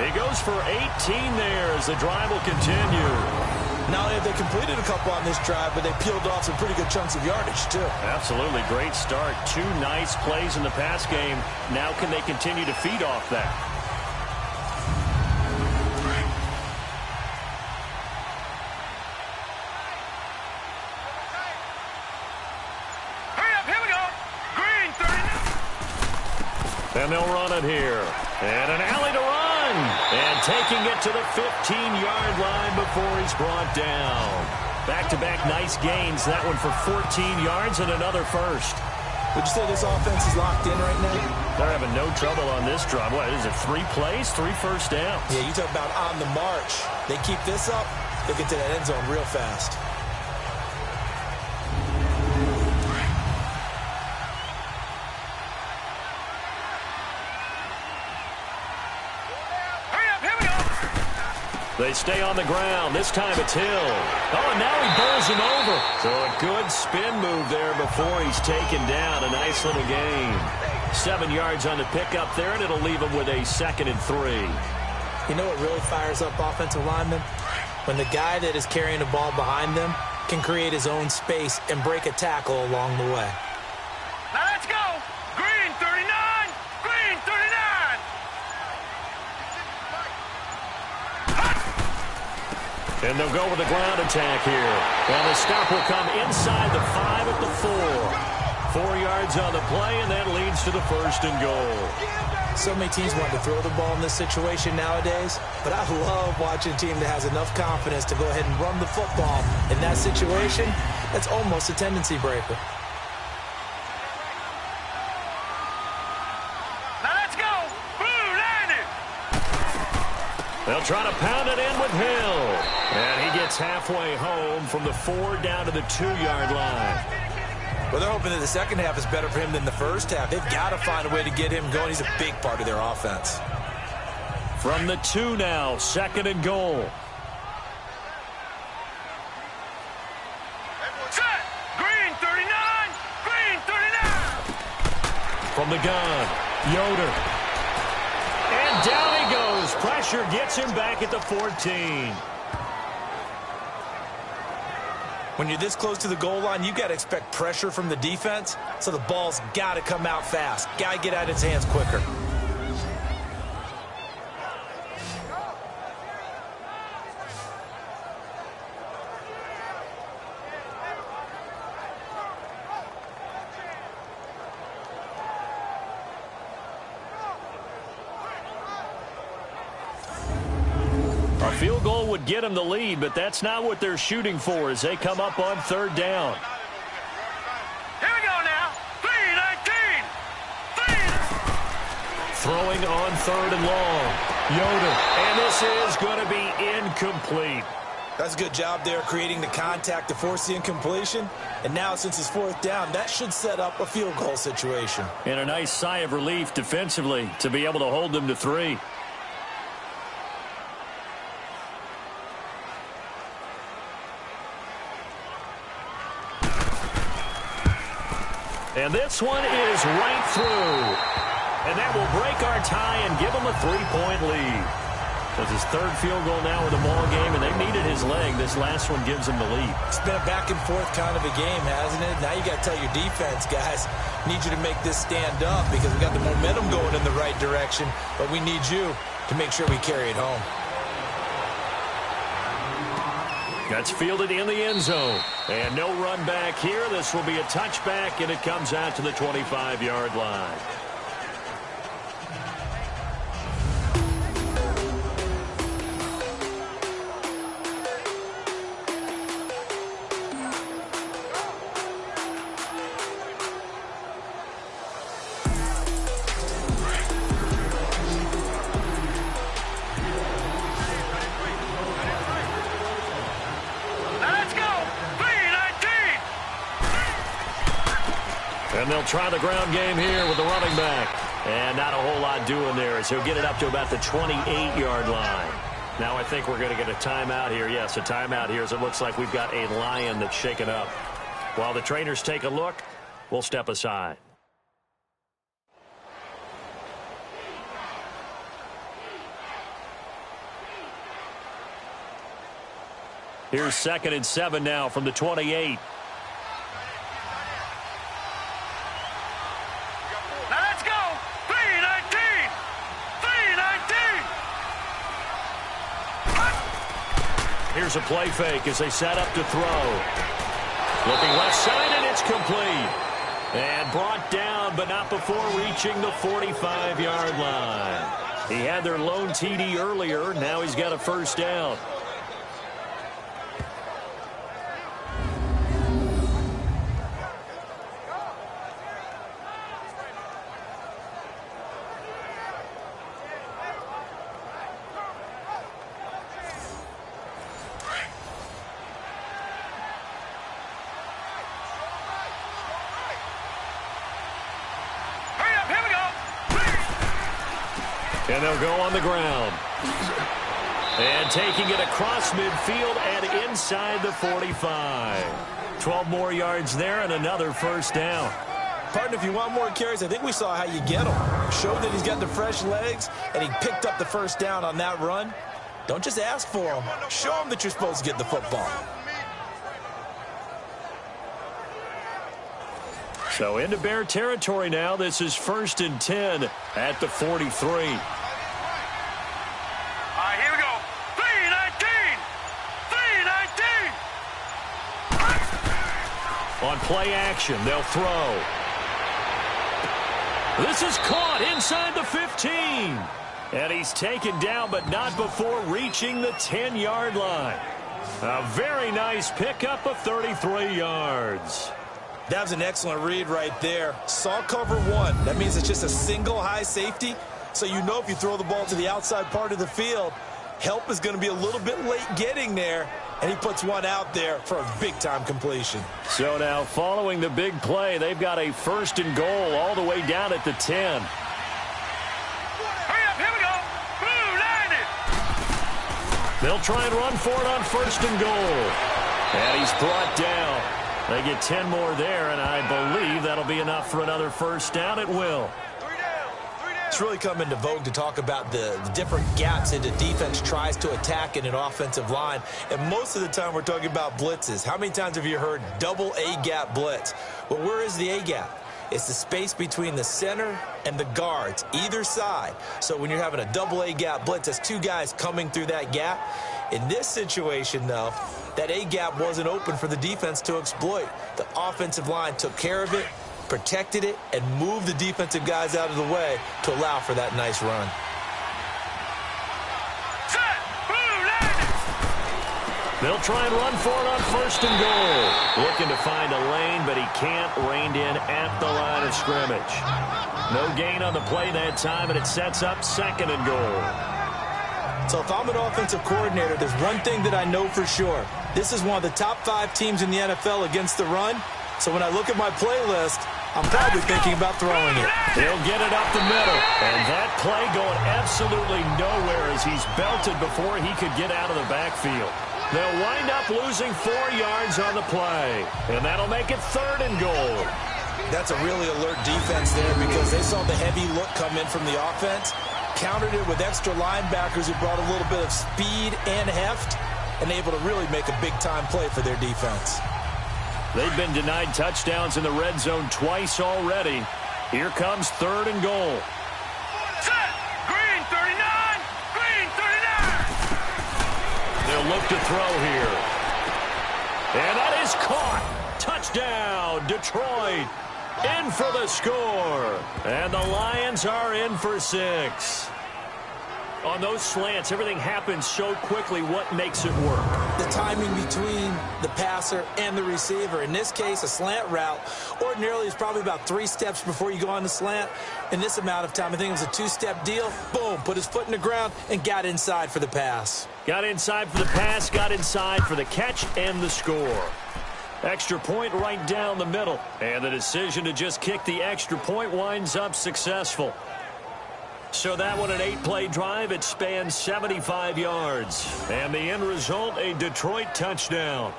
He goes for 18 there as the drive will continue. Not only have they completed a couple on this drive, but they peeled off some pretty good chunks of yardage, too. Absolutely. Great start. 2 nice plays in the pass game. Now can they continue to feed off that? Hurry up, here we go. Green, 30. And they'll run it here. And an alley to run. And taking it to the 15-yard line before he's brought down. Back-to-back nice gains. That one for 14 yards and another first. Would you say this offense is locked in right now? They're having no trouble on this drive. What is it, 3 plays, 3 first downs? Yeah, you talk about on the march. They keep this up, they get to that end zone real fast. They stay on the ground. This time it's Hill. Oh, and now he bowls him over. So a good spin move there before he's taken down. A nice little gain. 7 yards on the pickup there, and it'll leave him with a 2nd and 3. You know what really fires up offensive linemen? When the guy that is carrying the ball behind them can create his own space and break a tackle along the way. Now let's go. Green, 39. Green, 39. And they'll go with the ground attack here. And the stop will come inside the 5 at the 4. 4 yards on the play, and that leads to the 1st and goal. So many teams want to throw the ball in this situation nowadays, but I love watching a team that has enough confidence to go ahead and run the football in that situation. That's almost a tendency breaker. Now let's go. Blue, landed. They'll try to pound it in with Hill. And he gets halfway home from the 4 down to the 2-yard line. Well, they're hoping that the second half is better for him than the first half. They've got to find a way to get him going. He's a big part of their offense. From the 2 now, 2nd and goal. Set. Green, 39. Green, 39. From the gun, Yoder. And down he goes His pressure gets him back at the 14. When you're this close to the goal line, you got to expect pressure from the defense, so the ball's got to come out fast. Got to get out of his hands quicker. A field goal would get him the lead, but that's not what they're shooting for as they come up on third down. Here we go now. 3-19. Throwing on third and long. Yoder. And this is going to be incomplete. That's a good job there creating the contact to force the incompletion. And now since it's fourth down, that should set up a field goal situation. And a nice sigh of relief defensively to be able to hold them to 3. And this one is right through. And that will break our tie and give them a 3-point lead. That's his third field goal now in the ball game, and they needed his leg. This last one gives them the lead. It's been a back-and-forth kind of a game, hasn't it? Now you got to tell your defense, guys, need you to make this stand up because we got the momentum going in the right direction, but we need you to make sure we carry it home. That's fielded in the end zone. And no run back here. This will be a touchback, and it comes out to the 25-yard line. And they'll try the ground game here with the running back. And not a whole lot doing there as he'll get it up to about the 28-yard line. Now I think we're going to get a timeout here. Yes, a timeout here as it looks like we've got a lion that's shaken up. While the trainers take a look, we'll step aside. Here's 2nd and 7 now from the 28. Here's a play fake as they set up to throw. Looking left side, and it's complete. And brought down, but not before reaching the 45-yard line. He had their lone TD earlier. Now he's got a first down. And they'll go on the ground. And taking it across midfield and inside the 45. 12 more yards there and another first down. Partner, if you want more carries, I think we saw how you get him. Showed that he's got the fresh legs, and he picked up the first down on that run. Don't just ask for him. Show him that you're supposed to get the football. So into Bear territory now. This is 1st and 10 at the 43. Here we go. 3-19. 3-19. On play action, they'll throw. This is caught inside the 15. And he's taken down, but not before reaching the 10-yard line. A very nice pickup of 33 yards. That was an excellent read right there. Saw cover one. That means it's just a single high safety. So you know if you throw the ball to the outside part of the field, help is going to be a little bit late getting there. And he puts one out there for a big-time completion. So now following the big play, they've got a 1st and goal all the way down at the 10. Hurry up, here we go. Blue, line it. They'll try and run for it on 1st and goal. And he's brought down. They get 10 more there, and I believe that'll be enough for another first down. It will. 3 down, 3 down. It's really come into vogue to talk about the different gaps that the defense tries to attack in an offensive line. And most of the time we're talking about blitzes. How many times have you heard double A-gap blitz? Well, where is the A-gap? It's the space between the center and the guards, either side. So when you're having a double A-gap blitz, that's two guys coming through that gap. In this situation, though, that A-gap wasn't open for the defense to exploit. The offensive line took care of it, protected it, and moved the defensive guys out of the way to allow for that nice run. They'll try and run for it on 1st and goal. Looking to find a lane, but he can't. Reined in at the line of scrimmage. No gain on the play that time, and it sets up 2nd and goal. So if I'm an offensive coordinator, there's one thing that I know for sure. This is one of the top 5 teams in the NFL against the run. So when I look at my playlist, I'm probably thinking about throwing it. He'll get it up the middle. And that play going absolutely nowhere as he's belted before he could get out of the backfield. They'll wind up losing 4 yards on the play. And that'll make it 3rd and goal. That's a really alert defense there because they saw the heavy look come in from the offense, countered it with extra linebackers who brought a little bit of speed and heft, and able to really make a big-time play for their defense. They've been denied touchdowns in the red zone twice already. Here comes 3rd and goal. Set! Green 39! Green 39! They'll look to throw here. And that is caught. Touchdown, Detroit. In for the score. And the Lions are in for 6. On those slants, everything happens so quickly. What makes it work? The timing between the passer and the receiver. In this case, a slant route ordinarily is probably about 3 steps before you go on the slant. In this amount of time, I think it was a 2-step deal. Boom, put his foot in the ground and got inside for the pass. Got inside for the pass, got inside for the catch and the score. Extra point right down the middle. And the decision to just kick the extra point winds up successful. So that one, an 8-play drive. It spans 75 yards. And the end result, a Detroit touchdown.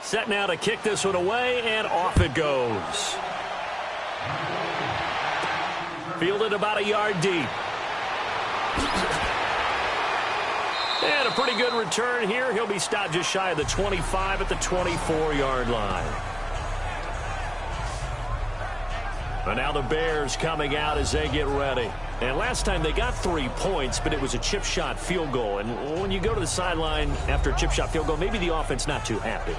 Set now to kick this one away, and off it goes. Fielded about a yard deep. And a pretty good return here. He'll be stopped just shy of the 25 at the 24-yard line. And now the Bears coming out as they get ready. And last time they got 3 points, but it was a chip shot field goal. And when you go to the sideline after a chip shot field goal, maybe the offense not too happy.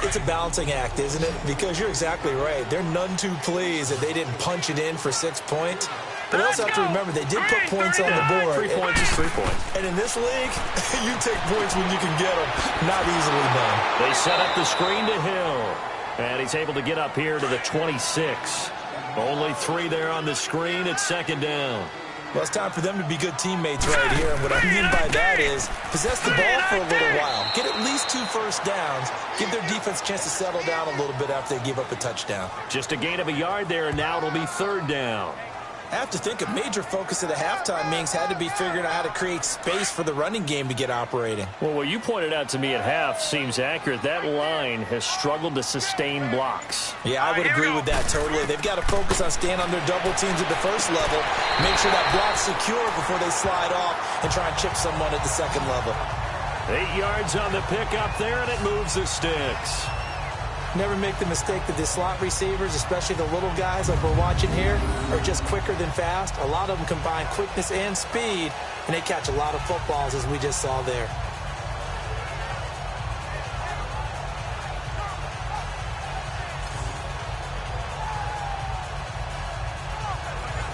It's a balancing act, isn't it? Because you're exactly right. They're none too pleased that they didn't punch it in for 6 points. But you also have to remember, they did put points on the board. 3 points is 3 points. And in this league, you take points when you can get them. Not easily done. They set up the screen to Hill. And he's able to get up here to the 26. Only 3 there on the screen. It's 2nd down. Well, it's time for them to be good teammates right here. And what I mean by that is possess the ball for a little while. Get at least 2 first downs. Give their defense a chance to settle down a little bit after they give up a touchdown. Just a gain of a yard there, and now it'll be 3rd down. I have to think a major focus of the halftime meetings had to be figuring out how to create space for the running game to get operating. Well, what you pointed out to me at half seems accurate. That line has struggled to sustain blocks. Yeah, I would agree with that totally. They've got to focus on staying on their double teams at the first level, make sure that block's secure before they slide off and try and chip someone at the second level. 8 yards on the pickup there, and it moves the sticks. Never make the mistake that the slot receivers, especially the little guys like we're watching here, are just quicker than fast. A lot of them combine quickness and speed, and they catch a lot of footballs, as we just saw there.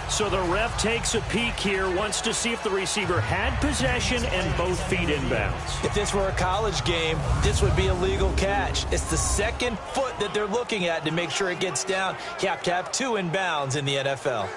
So the ref takes a peek here, wants to see if the receiver had possession and both feet inbounds. If this were a college game, this would be a legal catch. It's the second foot that they're looking at to make sure it gets down. You have to have 2 inbounds in the NFL.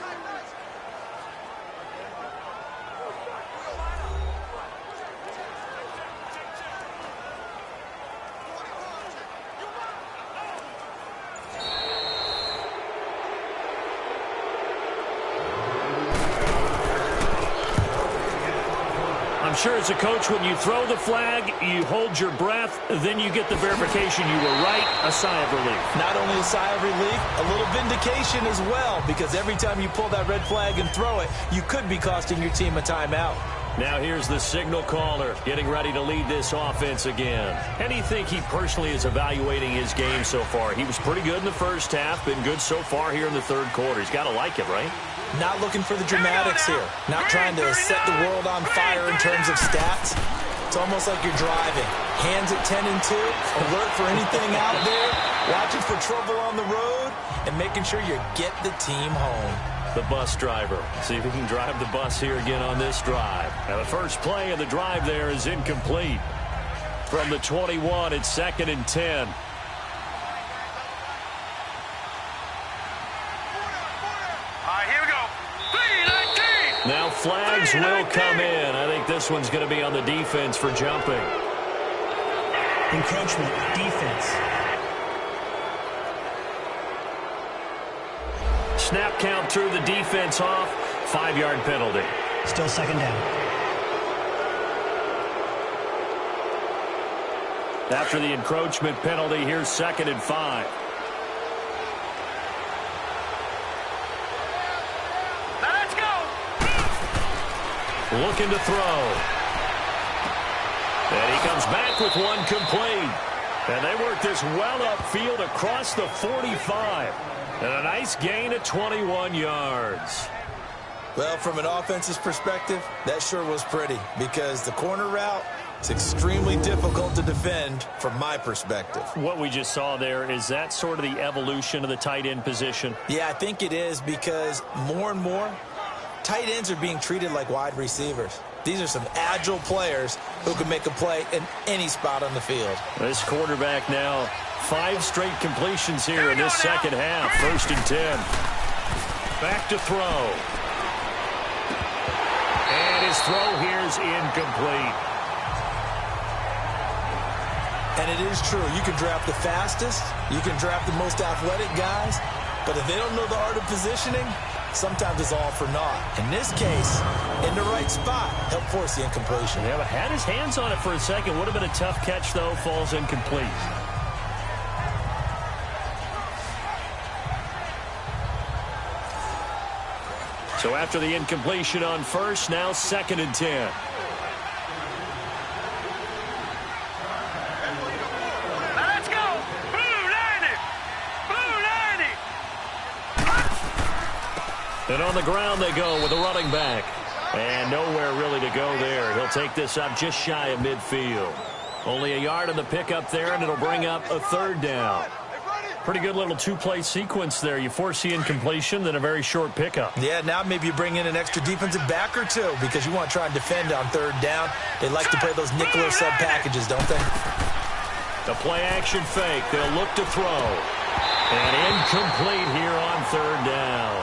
I'm sure as a coach, when you throw the flag, you hold your breath, then you get the verification you were right, a sigh of relief. Not only a sigh of relief, a little vindication as well, because every time you pull that red flag and throw it, you could be costing your team a timeout. Now here's the signal caller getting ready to lead this offense again. How do you think he personally is evaluating his game so far? He was pretty good in the first half, been good so far here in the third quarter. He's got to like it, right? Not looking for the dramatics here. Not trying to set the world on fire in terms of stats. It's almost like you're driving. Hands at 10 and 2, alert for anything out there, watching for trouble on the road, and making sure you get the team home. The bus driver. See if he can drive the bus here again on this drive. Now the first play of the drive there is incomplete. From the 21, it's 2nd and 10. All right, here we go. 3-19. Now flags will come in. I think this one's going to be on the defense for jumping. Encroachment, defense. Snap count through the defense off. 5-yard penalty. Still 2nd down. After the encroachment penalty, here's 2nd and 5. Now let's go. Looking to throw. And he comes back with one complete. And they work this well upfield across the 45. And a nice gain of 21 yards. Well, from an offense's perspective, that sure was pretty, because the corner route is extremely difficult to defend from my perspective. What we just saw there, is that sort of the evolution of the tight end position? Yeah, I think it is, because more and more, tight ends are being treated like wide receivers. These are some agile players who can make a play in any spot on the field. This quarterback now, 5 straight completions here in this second half. 1st and 10. Back to throw. And his throw here is incomplete. And it is true. You can draft the fastest. You can draft the most athletic guys. But if they don't know the art of positioning, sometimes it's all for naught. In this case, in the right spot, helped force the incompletion. Yeah, but had his hands on it for a second. Would have been a tough catch, though. Falls incomplete. So after the incompletion on first, now 2nd and 10. Now let's go. Blue 90. Blue 90. And on the ground they go with a running back. And nowhere really to go there. He'll take this up just shy of midfield. Only a yard on the pickup there, and it'll bring up a 3rd down. Pretty good little 2-play sequence there. You force the incompletion, then a very short pickup. Yeah, now maybe you bring in an extra defensive back or two, because you want to try and defend on 3rd down. They like to play those nickel or sub packages, don't they? The play action fake. They'll look to throw. And incomplete here on 3rd down.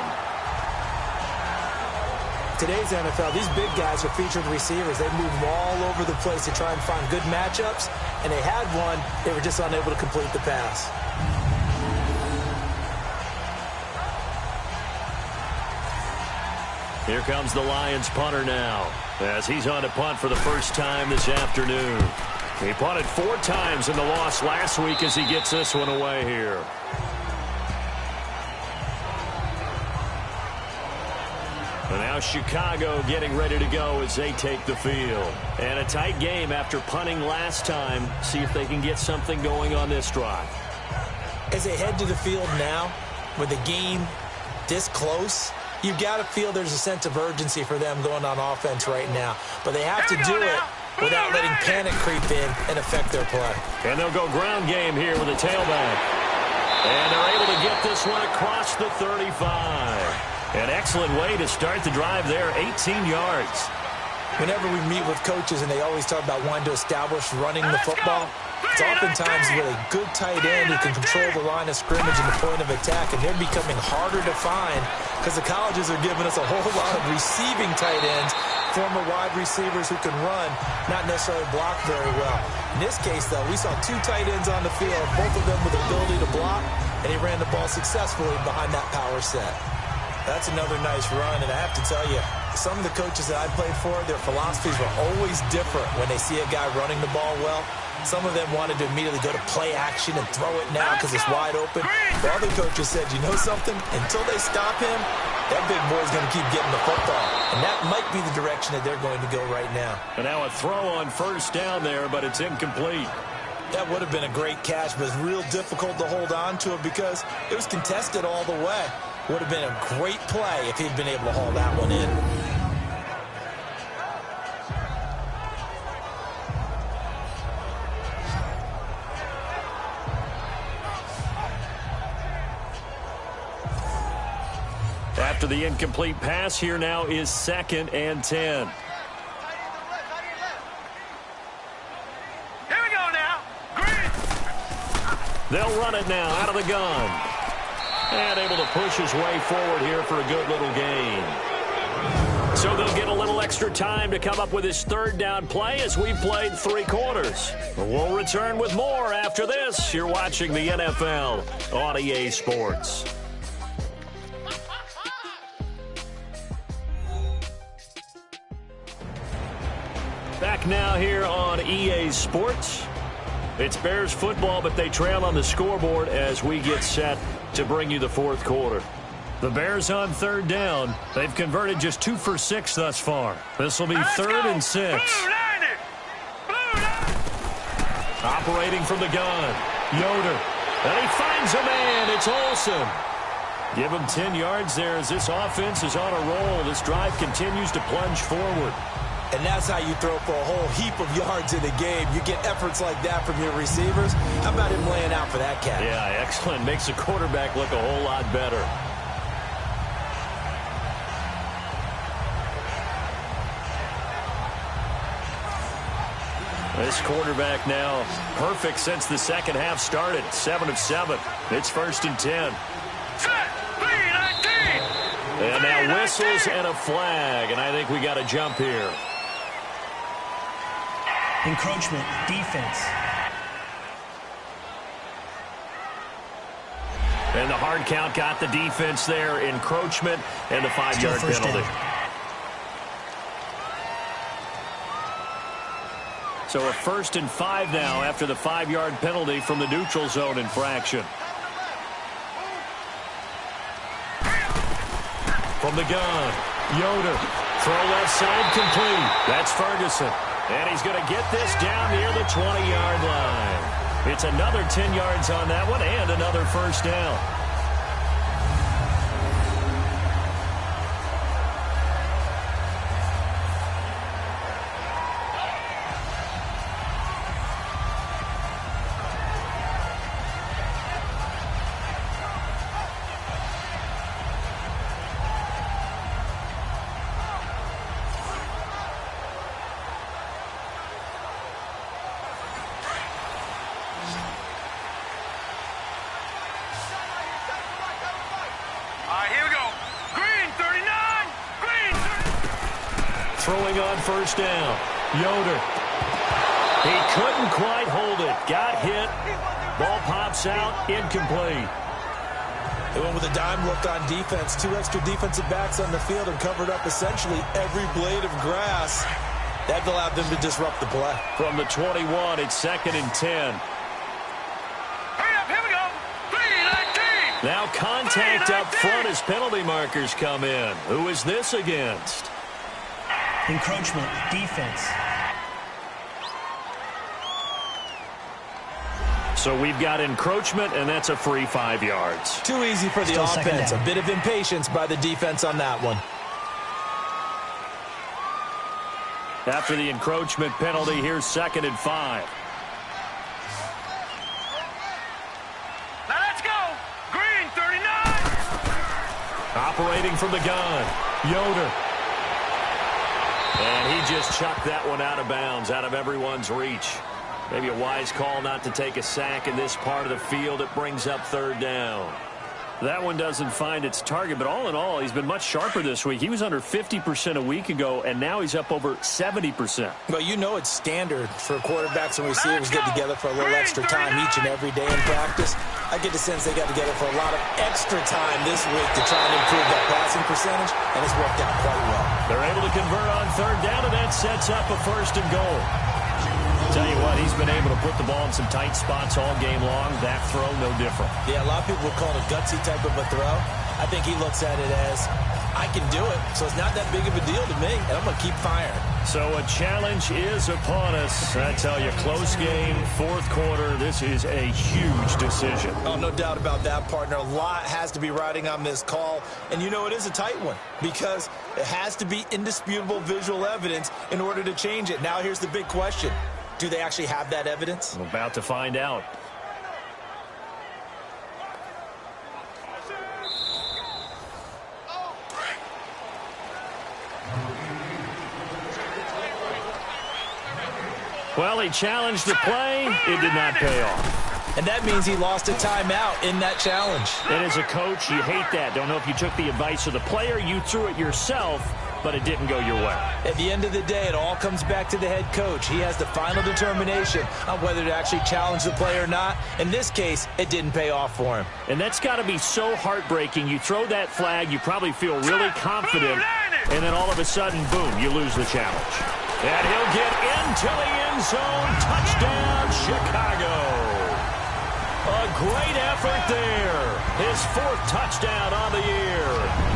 Today's NFL, these big guys are featured receivers. They move all over the place to try and find good matchups, and they had one. They were just unable to complete the pass. Here comes the Lions punter now, as he's on to punt for the first time this afternoon. He punted 4 times in the loss last week as he gets this one away here. And now Chicago getting ready to go as they take the field. And a tight game after punting last time. See if they can get something going on this drive. As they head to the field now, with the game this close, you've got to feel there's a sense of urgency for them going on offense right now. But they have to do it without letting panic creep in and affect their play. And they'll go ground game here with a tailback. And they're able to get this one across the 35. An excellent way to start the drive there, 18 yards. Whenever we meet with coaches and they always talk about wanting to establish running the football, it's oftentimes with a good tight end who can control the line of scrimmage and the point of attack, and they're becoming harder to find because the colleges are giving us a whole lot of receiving tight ends, former wide receivers who can run, not necessarily block very well. In this case, though, we saw 2 tight ends on the field, both of them with the ability to block, and he ran the ball successfully behind that power set. That's another nice run, and I have to tell you, some of the coaches that I played for, their philosophies were always different when they see a guy running the ball well. Some of them wanted to immediately go to play action and throw it now because it's wide open. But other coaches said, you know something? Until they stop him, that big boy's going to keep getting the football. And that might be the direction that they're going to go right now. And now a throw on first down there, but it's incomplete. That would have been a great catch, but it's real difficult to hold on to it because it was contested all the way. Would have been a great play if he'd been able to haul that one in. After the incomplete pass, here now is 2nd and 10. Here we go now. Green. They'll run it now out of the gun. And able to push his way forward here for a good little gain. So they'll get a little extra time to come up with his 3rd down play as we've played 3 quarters. We'll return with more after this. You're watching the NFL on EA Sports. Back now here on EA Sports. It's Bears football, but they trail on the scoreboard as we get set to bring you the 4th quarter. The Bears on 3rd down. They've converted just 2 for 6 thus far. This will be 3rd and 6. Blue 90. Blue 90. Operating from the gun. Yoder. And he finds a man. It's Olsen. Give him 10 yards there as this offense is on a roll. This drive continues to plunge forward. And that's how you throw for a whole heap of yards in a game. You get efforts like that from your receivers. How about him laying out for that catch? Yeah, excellent. Makes the quarterback look a whole lot better. This quarterback now perfect since the second half started. 7 of 7. It's 1st and 10. Set. 3-19. And now whistles and a flag. And I think we got a jump here. Encroachment, defense. And the hard count got the defense there. Encroachment and the 5-yard penalty. Down. So a 1st and 5 now after the 5-yard penalty from the neutral zone infraction. From the gun, Yoder. Throw left side complete. That's Ferguson. And he's going to get this down near the 20-yard line. It's another 10 yards on that one and another 1st down. Throwing on 1st down. Yoder. He couldn't quite hold it. Got hit. Ball pops out. Incomplete. They went with a dime look on defense. 2 extra defensive backs on the field and covered up essentially every blade of grass. That allowed them to disrupt the play. From the 21, it's 2nd and 10. Hurry up, here we go. 3-19. Now contact up front as penalty markers come in. Who is this against? Encroachment, defense. So we've got encroachment, and that's a free 5 yards. Too easy for the Still offense. A bit of impatience by the defense on that one. After the encroachment penalty, here's 2nd and 5. Now let's go. Green 39. Operating from the gun. Yoder. And he just chucked that one out of bounds, out of everyone's reach. Maybe a wise call not to take a sack in this part of the field. It brings up 3rd down. That one doesn't find its target, but all in all, he's been much sharper this week. He was under 50% a week ago, and now he's up over 70%. Well, you know it's standard for quarterbacks and receivers get together for a little extra time each and every day in practice. I get the sense they got together for a lot of extra time this week to try and improve that passing percentage, and it's worked out quite well. They're able to convert on third down, and that sets up a 1st and goal. Tell you what, he's been able to put the ball in some tight spots all game long. That throw, no different. Yeah, a lot of people would call it a gutsy type of a throw. I think he looks at it as, I can do it, so it's not that big of a deal to me, and I'm going to keep firing. So a challenge is upon us. I tell you, close game, 4th quarter. This is a huge decision. Oh, no doubt about that, partner. A lot has to be riding on this call, and you know it is a tight one because it has to be indisputable visual evidence in order to change it. Now here's the big question. Do they actually have that evidence? We're about to find out. Well, he challenged the play. It did not pay off. And that means he lost a timeout in that challenge. And as a coach, you hate that. Don't know if you took the advice of the player. You threw it yourself, but it didn't go your way. At the end of the day, it all comes back to the head coach. He has the final determination on whether to actually challenge the play or not. In this case, it didn't pay off for him. And that's got to be so heartbreaking. You throw that flag, you probably feel really confident, and then all of a sudden, boom, you lose the challenge. And he'll get into the end zone. Touchdown, Chicago. A great effort there. His 4th touchdown on the year.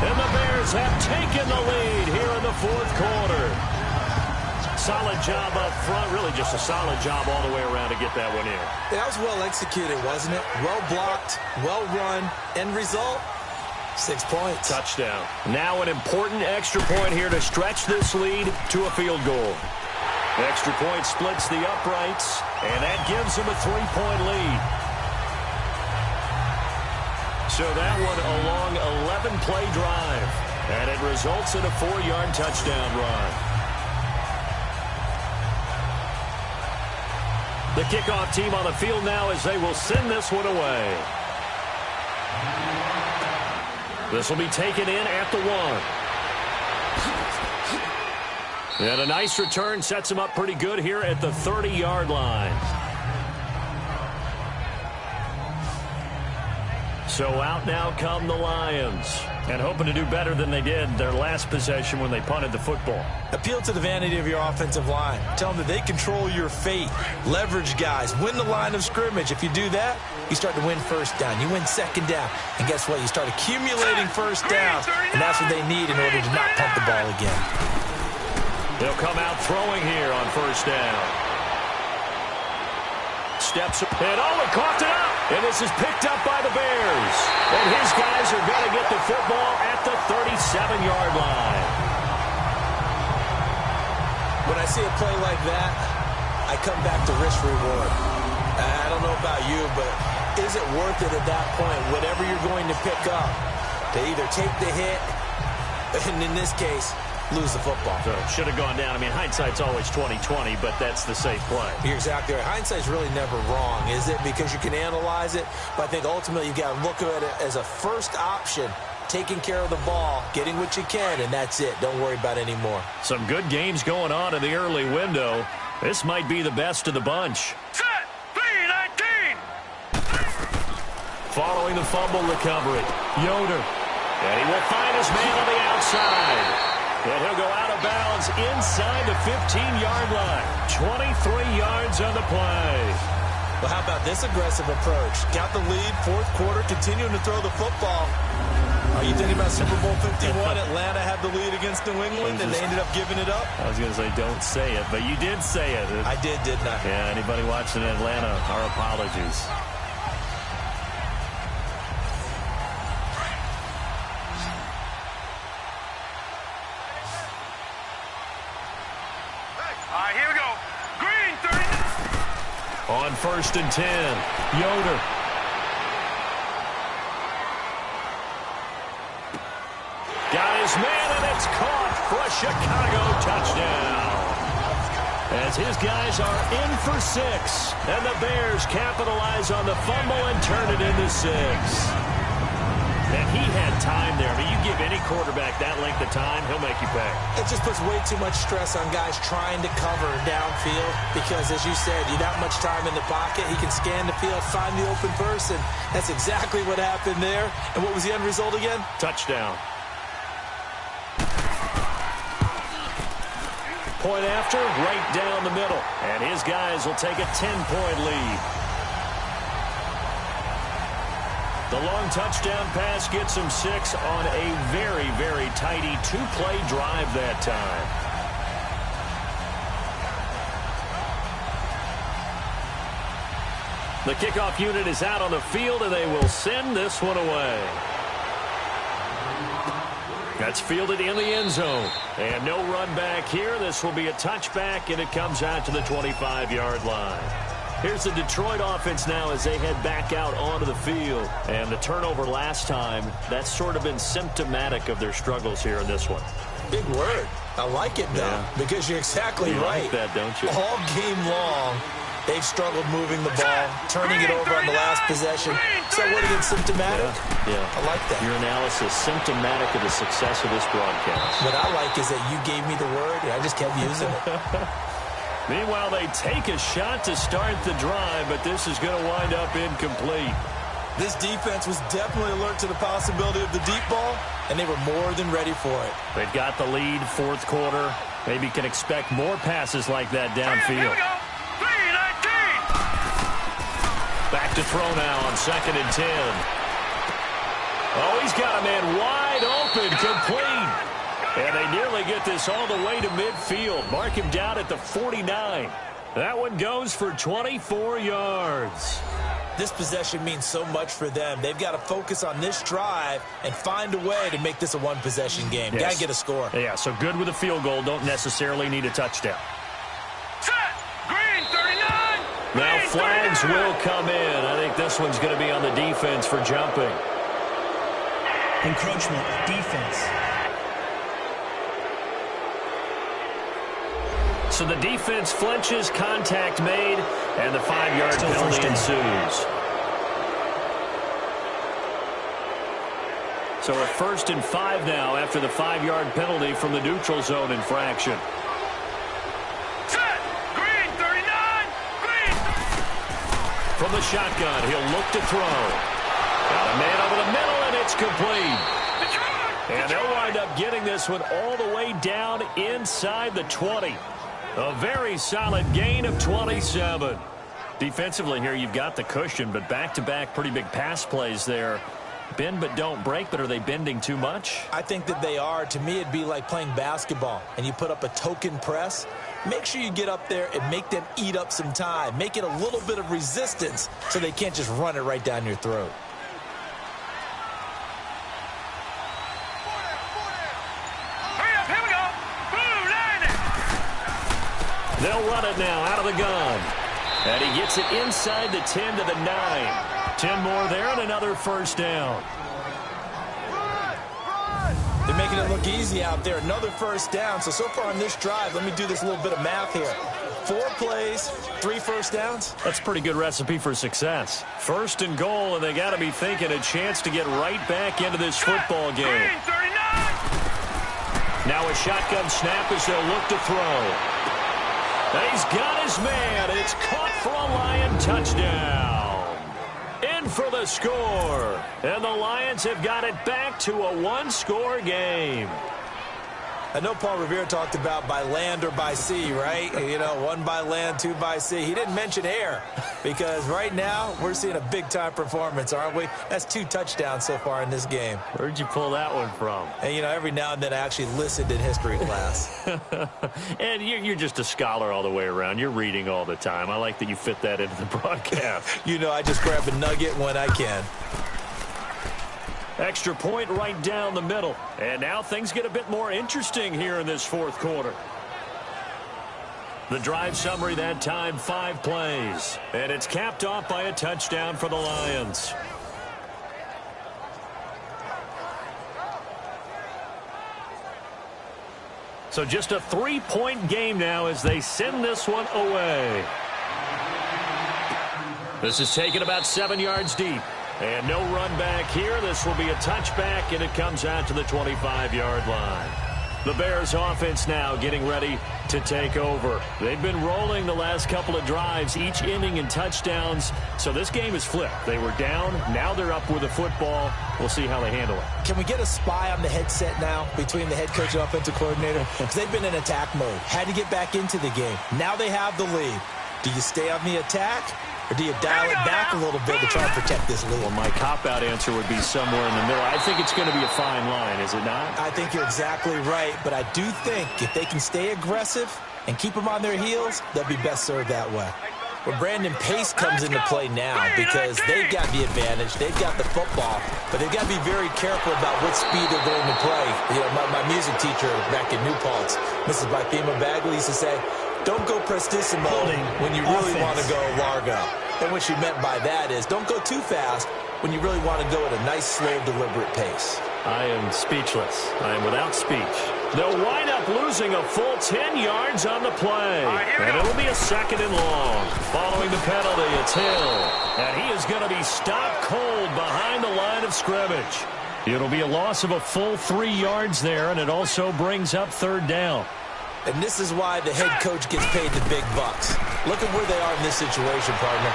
And the Bears have taken the lead here in the 4th quarter. Solid job up front. Really just a solid job all the way around to get that one in. That was well executed, wasn't it? Well blocked, well run. End result, 6 points. Touchdown. Now an important extra point here to stretch this lead to a field goal. The extra point splits the uprights, and that gives them a 3-point lead. So that one a long 11-play drive, and it results in a 4-yard touchdown run. The kickoff team on the field now as they will send this one away. This will be taken in at the 1. And a nice return sets him up pretty good here at the 30-yard line. So out now come the Lions. And hoping to do better than they did their last possession when they punted the football. Appeal to the vanity of your offensive line. Tell them that they control your fate. Leverage guys. Win the line of scrimmage. If you do that, you start to win 1st down. You win 2nd down. And guess what? You start accumulating 1st downs. And that's what they need in order to not punt the ball again. They'll come out throwing here on 1st down. Steps up, and he caught it up. And this is picked up by the Bears. And his guys are going to get the football at the 37-yard line. When I see a play like that, I come back to risk-reward. I don't know about you, but is it worth it at that point, whatever you're going to pick up, to either take the hit, and in this case, lose the football? So should have gone down. I mean, hindsight's always 20/20, but that's the safe play. You're exactly right. Hindsight's really never wrong, is it? Because you can analyze it, but I think ultimately you got to look at it as a first option, taking care of the ball, getting what you can, and that's it. Don't worry about any more. Some good games going on in the early window. This might be the best of the bunch. Set, 3-19. Following the fumble recovery, Yoder. And he will find his man on the outside. And he'll go out of bounds inside the 15-yard line. 23 yards on the play. Well, how about this aggressive approach? Got the lead, 4th quarter, continuing to throw the football. Are you thinking about Super Bowl 51? Atlanta had the lead against New England, and they ended up giving it up? I was going to say, don't say it, but you did say it. I did, didn't I? Yeah, anybody watching Atlanta, our apologies. All right, here we go. Green, 39. On 1st and 10, Yoder. Got his man, and it's caught for a Chicago touchdown. As his guys are in for 6, and the Bears capitalize on the fumble and turn it into 6. And he had time there. I mean, you give any quarterback that length of time, he'll make you pay. It just puts way too much stress on guys trying to cover downfield because, as you said, you don't have much time in the pocket. He can scan the field, find the open person. That's exactly what happened there. And what was the end result again? Touchdown. Point after, right down the middle. And his guys will take a 10-point lead. The long touchdown pass gets him 6 on a very, very tidy 2-play drive that time. The kickoff unit is out on the field, and they will send this one away. That's fielded in the end zone. And no run back here. This will be a touchback, and it comes out to the 25-yard line. Here's the Detroit offense now as they head back out onto the field. And the turnover last time, that's sort of been symptomatic of their struggles here in this one. Big word. I like it, though, because you're exactly right. You like that, don't you? All game long, they've struggled moving the ball, turning it over on the last possession. So what is it, symptomatic? Yeah. I like that. Your analysis, symptomatic of the success of this broadcast. What I like is that you gave me the word, and I just kept using it. Meanwhile, they take a shot to start the drive, but this is going to wind up incomplete. This defense was definitely alert to the possibility of the deep ball, and they were more than ready for it. They've got the lead, fourth quarter. Maybe can expect more passes like that downfield. Back to throw now on 2nd and 10. Oh, he's got a man wide open, complete. And they nearly get this all the way to midfield. Mark him down at the 49. That one goes for 24 yards. This possession means so much for them. They've got to focus on this drive and find a way to make this a one-possession game. Yes. Got to get a score. Yeah, so good with a field goal. Don't necessarily need a touchdown. Set. Green 39. Now flags will come in. I think this one's going to be on the defense for jumping. Encroachment, defense. So the defense flinches, contact made, and the 5-yard penalty ensues. So a 1st and 5 now after the 5-yard penalty from the neutral zone infraction. Set. Green 39. Green. From the shotgun, he'll look to throw. Got a man over the middle, and it's complete. And they'll wind up getting this one all the way down inside the 20. A very solid gain of 27. Defensively here, you've got the cushion, but back-to-back pretty big pass plays there. Bend but don't break, but are they bending too much? I think that they are. To me, it'd be like playing basketball, and you put up a token press. Make sure you get up there and make them eat up some time. Make it a little bit of resistance so they can't just run it right down your throat. They'll run it now out of the gun. And he gets it inside the 10 to the 9. 10 more there and another 1st down. They're making it look easy out there. Another 1st down. So far on this drive, let me do this little bit of math here. 4 plays, 3 1st downs. That's a pretty good recipe for success. 1st and goal, and they got to be thinking a chance to get right back into this football game. Now a shotgun snap as they'll look to throw. And he's got his man. It's caught for a Lion touchdown. In for the score. And the Lions have got it back to a 1-score game. I know Paul Revere talked about by land or by sea, right? You know, 1 by land, 2 by sea. He didn't mention air because right now we're seeing a big-time performance, aren't we? That's 2 touchdowns so far in this game. Where'd you pull that one from? And, you know, every now and then I actually listened in history class. And you're just a scholar all the way around. You're reading all the time. I like that you fit that into the broadcast. You know, I just grab a nugget when I can. Extra point right down the middle. And now things get a bit more interesting here in this 4th quarter. The drive summary that time, 5 plays. And it's capped off by a touchdown for the Lions. So just a 3-point game now as they send this one away. This is taken about 7 yards deep. And no run back here. This will be a touchback, and it comes out to the 25-yard line. The Bears offense now getting ready to take over. They've been rolling the last couple of drives, each inning in touchdowns. So this game is flipped. They were down. Now they're up with the football. We'll see how they handle it. Can we get a spy on the headset now between the head coach and offensive coordinator? Because they've been in attack mode. Had to get back into the game. Now they have the lead. Do you stay on the attack? Or do you dial it back a little bit to try and protect this lead? Well, my cop-out answer would be somewhere in the middle. I think it's going to be a fine line, is it not? I think you're exactly right, but I do think if they can stay aggressive and keep them on their heels, they'll be best served that way. Well, Brandon, pace comes into play now because they've got the advantage. They've got the football, but they've got to be very careful about what speed they're going to play. You know, my music teacher back in New Paltz, Mrs. Bythema Bagley, used to say, don't go prestissimo when you really want to go largo. And what she meant by that is don't go too fast when you really want to go at a nice, slow, deliberate pace. I am speechless. I am without speech. They'll wind up losing a full 10 yards on the play. And it'll be a 2nd and long. Following the penalty, it's Hill. And he is going to be stopped cold behind the line of scrimmage. It'll be a loss of a full 3 yards there, and it also brings up 3rd down. And this is why the head coach gets paid the big bucks. Look at where they are in this situation, partner.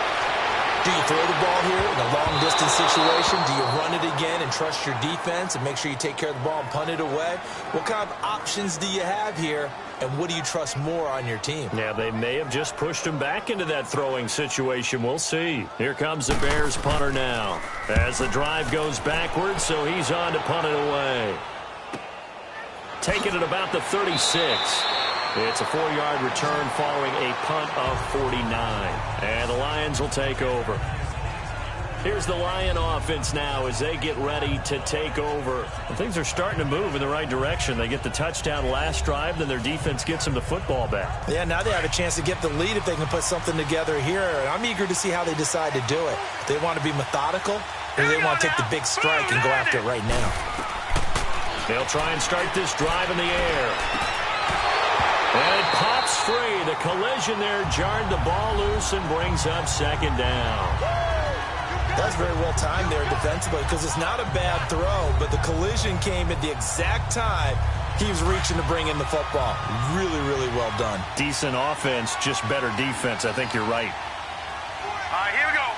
Do you throw the ball here in a long-distance situation? Do you run it again and trust your defense and make sure you take care of the ball and punt it away? What kind of options do you have here, and what do you trust more on your team? Yeah, they may have just pushed him back into that throwing situation. We'll see. Here comes the Bears punter now as the drive goes backwards, so he's on to punt it away. Taking it about the 36. It's a 4-yard return following a punt of 49. And the Lions will take over. Here's the Lion offense now as they get ready to take over. And things are starting to move in the right direction. They get the touchdown last drive, then their defense gets them the football back. Yeah, now they have a chance to get the lead if they can put something together here. And I'm eager to see how they decide to do it. They want to be methodical, or do they want to take the big strike and go after it right now? They'll try and start this drive in the air. And it pops free. The collision there jarred the ball loose and brings up 2nd down. That's very well timed there defensively because it's not a bad throw, but the collision came at the exact time he was reaching to bring in the football. Really, really well done. Decent offense, just better defense. I think you're right. All right, here we go.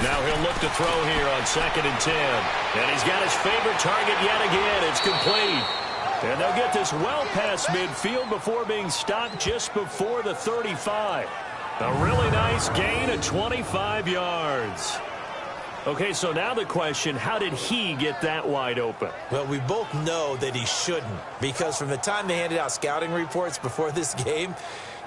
Now he'll look to throw here on 2nd and 10. And he's got his favorite target yet again. It's complete. And they'll get this well past midfield before being stopped just before the 35. A really nice gain of 25 yards. Okay, so now the question, how did he get that wide open? Well, we both know that he shouldn't because from the time they handed out scouting reports before this game,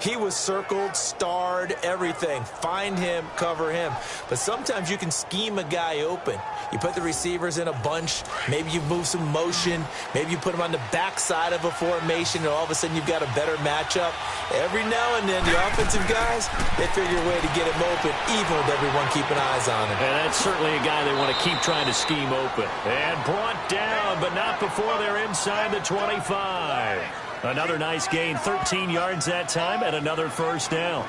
he was circled, starred, everything. Find him, cover him. But sometimes you can scheme a guy open. You put the receivers in a bunch. Maybe you move some motion. Maybe you put them on the backside of a formation, and all of a sudden you've got a better matchup. Every now and then, the offensive guys, they figure a way to get him open, even with everyone keeping eyes on him. And that's certainly a guy they want to keep trying to scheme open. And brought down, but not before they're inside the 25. Another nice gain, 13 yards that time, and another 1st down.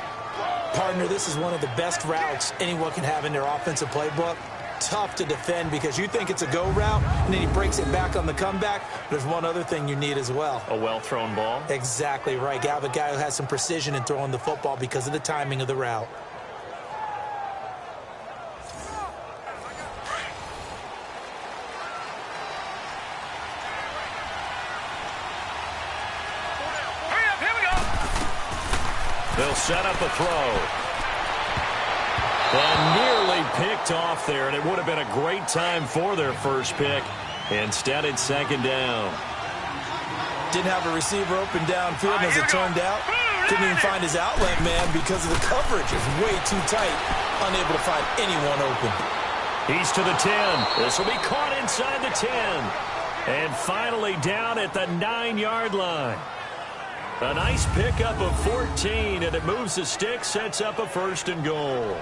Partner, this is one of the best routes anyone can have in their offensive playbook. Tough to defend because you think it's a go route, and then he breaks it back on the comeback. There's one other thing you need as well. A well-thrown ball? Exactly right. You have a guy who has some precision in throwing the football because of the timing of the route. They'll set up a throw. And nearly picked off there, and it would have been a great time for their first pick. Instead, it's 2nd down. Didn't have a receiver open downfield, and as it turned out, couldn't even find his outlet man because of the coverage. It's way too tight, unable to find anyone open. He's to the 10. This will be caught inside the 10. And finally down at the 9-yard line. A nice pickup of 14, and it moves the stick, sets up a 1st and goal.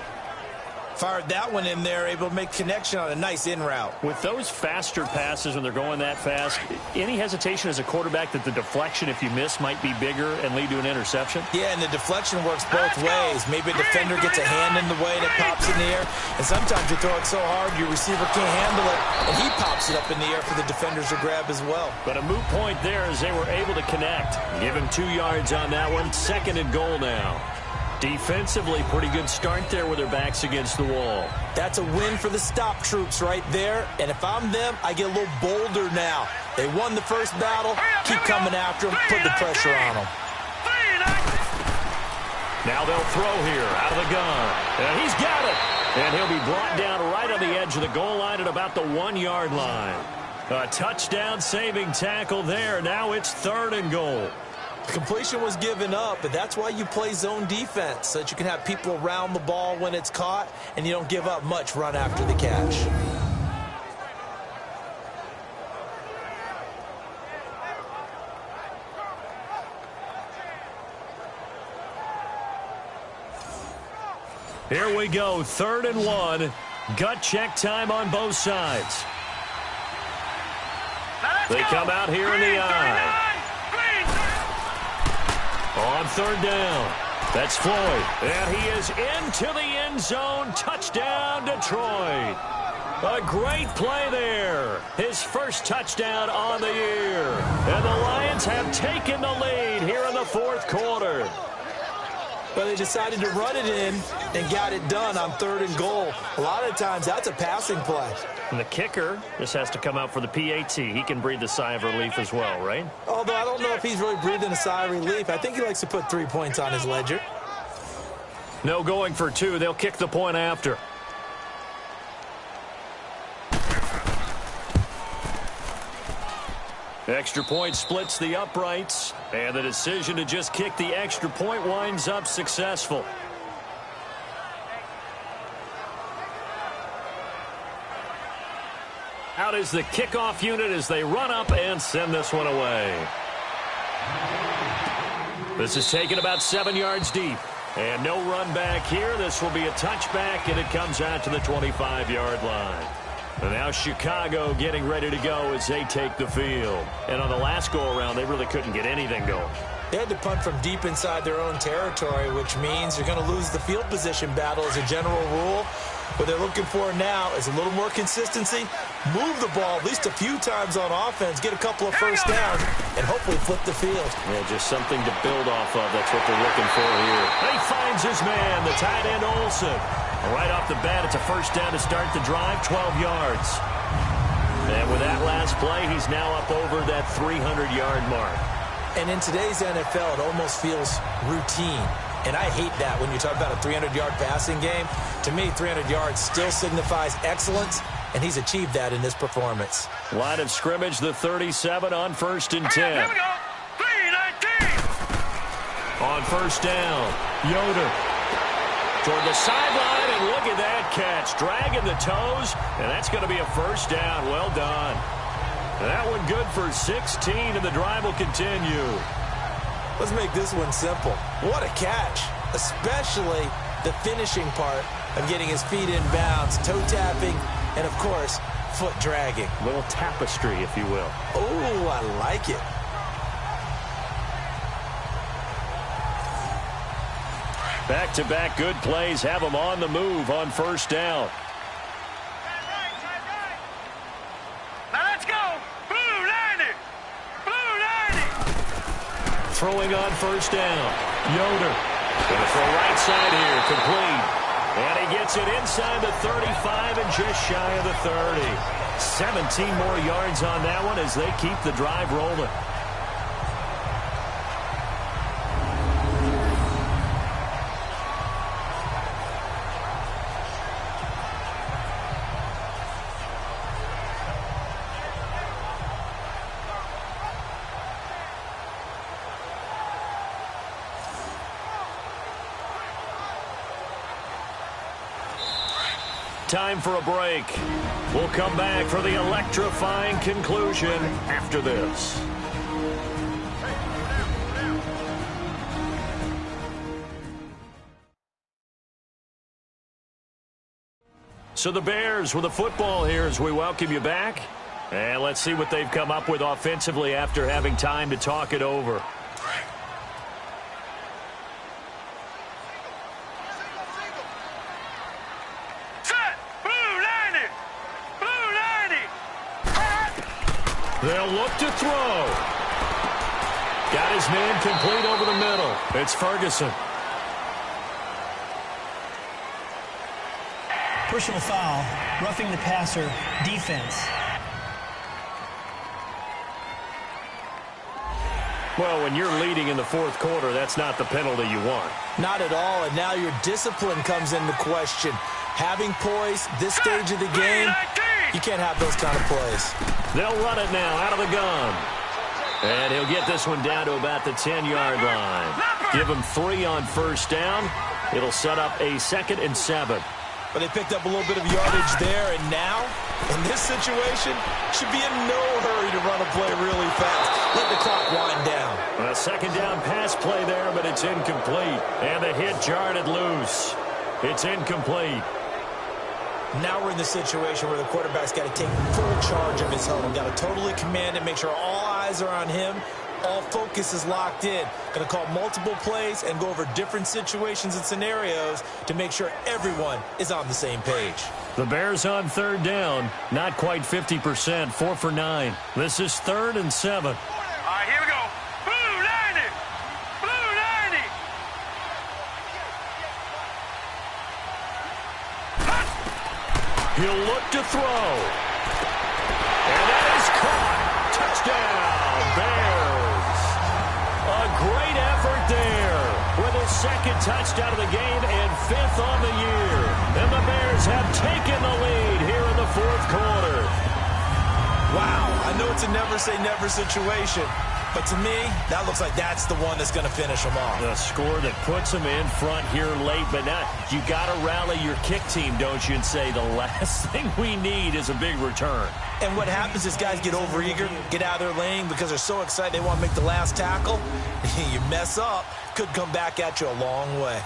Fired that one in there, able to make connection on a nice in route. With those faster passes when they're going that fast, any hesitation as a quarterback that the deflection, if you miss, might be bigger and lead to an interception? Yeah, and the deflection works both ways. Maybe a defender gets a hand in the way and it pops in the air. And sometimes you throw it so hard your receiver can't handle it, and he pops it up in the air for the defenders to grab as well. But a moot point there as they were able to connect. Give him 2 yards on that one. 2nd and goal now. Defensively, pretty good start there with their backs against the wall. That's a win for the stop troops right there. And if I'm them, I get a little bolder now. They won the first battle. Keep coming after them. Put the pressure on them. Now they'll throw here out of the gun. And he's got it. And he'll be brought down right on the edge of the goal line at about the 1-yard line. A touchdown-saving tackle there. Now it's 3rd and goal. Completion was given up, but that's why you play zone defense, so that you can have people around the ball when it's caught, and you don't give up much run after the catch. Here we go, 3rd and 1. Gut check time on both sides. They come out here in the eye. On 3rd down, that's Floyd. And he is into the end zone. Touchdown, Detroit. A great play there. His first touchdown on the year. And the Lions have taken the lead here in the 4th quarter. But they decided to run it in and got it done on 3rd and goal. A lot of times, that's a passing play. And the kicker just has to come out for the PAT. He can breathe a sigh of relief as well, right? Although I don't know if he's really breathing a sigh of relief. I think he likes to put 3 points on his ledger. No going for 2. They'll kick the point after. Extra point splits the uprights, and the decision to just kick the extra point winds up successful. Out is the kickoff unit as they run up and send this one away. This is taken about 7 yards deep. And no run back here. This will be a touchback, and it comes out to the 25-yard line. And now Chicago getting ready to go as they take the field. And on the last go-around, they really couldn't get anything going. They had to punt from deep inside their own territory, which means you're going to lose the field position battle as a general rule. What they're looking for now is a little more consistency, move the ball at least a few times on offense, get a couple of first downs, and hopefully flip the field. Yeah, just something to build off of. That's what they're looking for here. He finds his man, the tight end Olsen. Right off the bat, it's a first down to start the drive, 12 yards. And with that last play, he's now up over that 300-yard mark. And in today's NFL, it almost feels routine. And I hate that when you talk about a 300-yard passing game. To me, 300 yards still signifies excellence, and he's achieved that in this performance. Line of scrimmage, the 37 on 1st and 10. Here we go. 3-19. On 1st down, Yoder toward the sideline, and look at that catch. Dragging the toes, and that's going to be a first down. Well done. That one good for 16, and the drive will continue. Let's make this one simple. What a catch, especially the finishing part of getting his feet in bounds, toe tapping, and, of course, foot dragging. A little tapestry, if you will. Oh, I like it. Back-to-back good plays have them on the move on 1st down. Now let's go. Blue 90. Blue 90. Throwing on 1st down. Yoder. Gonna throw right side here. Complete. And he gets it inside the 35 and just shy of the 30. 17 more yards on that one as they keep the drive rolling. Time for a break. We'll come back for the electrifying conclusion after this. So the Bears with the football here as we welcome you back. And let's see what they've come up with offensively after having time to talk it over. Set! Blue 90! Blue 90! They'll look to throw. Got his man complete over the middle. It's Ferguson. Personal foul, roughing the passer, defense. Well, when you're leading in the fourth quarter, that's not the penalty you want. Not at all, and now your discipline comes into question. Having poise this stage of the game, you can't have those kind of plays. They'll run it now out of the gun. And he'll get this one down to about the 10-yard line. Give him 3 on first down. It'll set up a 2nd and 7. But they picked up a little bit of yardage there, and now, in this situation, should be in no hurry to run a play really fast. Let the clock wind down. A 2nd down pass play there, but it's incomplete. And the hit jarred it loose. It's incomplete. Now we're in the situation where the quarterback's got to take full charge of his home. Got to totally command it, make sure all eyes are on him. All focus is locked in. Going to call multiple plays and go over different situations and scenarios to make sure everyone is on the same page. The Bears on 3rd down. Not quite 50%. 4 for 9. This is 3rd and 7. All right, here we go. Blue 90! Blue 90! He'll look to throw. And that is caught. Touchdown, Bears. A great effort there with his 2nd touchdown of the game and 5th on the year. And the Bears have taken the lead here in the 4th quarter. Wow, I know it's a never-say-never situation, but to me, that looks like that's the one that's going to finish them off. The score that puts them in front here late, but now you got to rally your kick team, don't you, and say the last thing we need is a big return. And what happens is guys get overeager, get out of their lane because they're so excited they want to make the last tackle. You mess up, could come back at you a long way.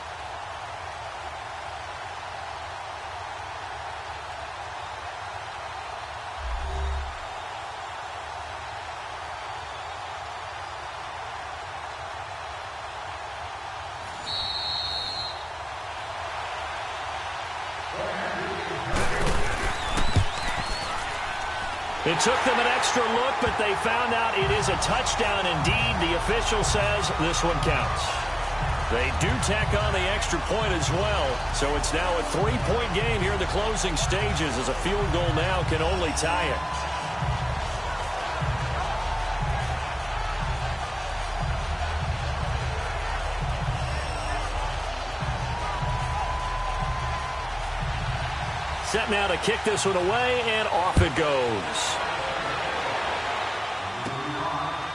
It took them an extra look, but they found out it is a touchdown indeed. The official says this one counts. They do tack on the extra point as well. So it's now a 3-point game here in the closing stages as a field goal now can only tie it. Set now to kick this one away, and off it goes.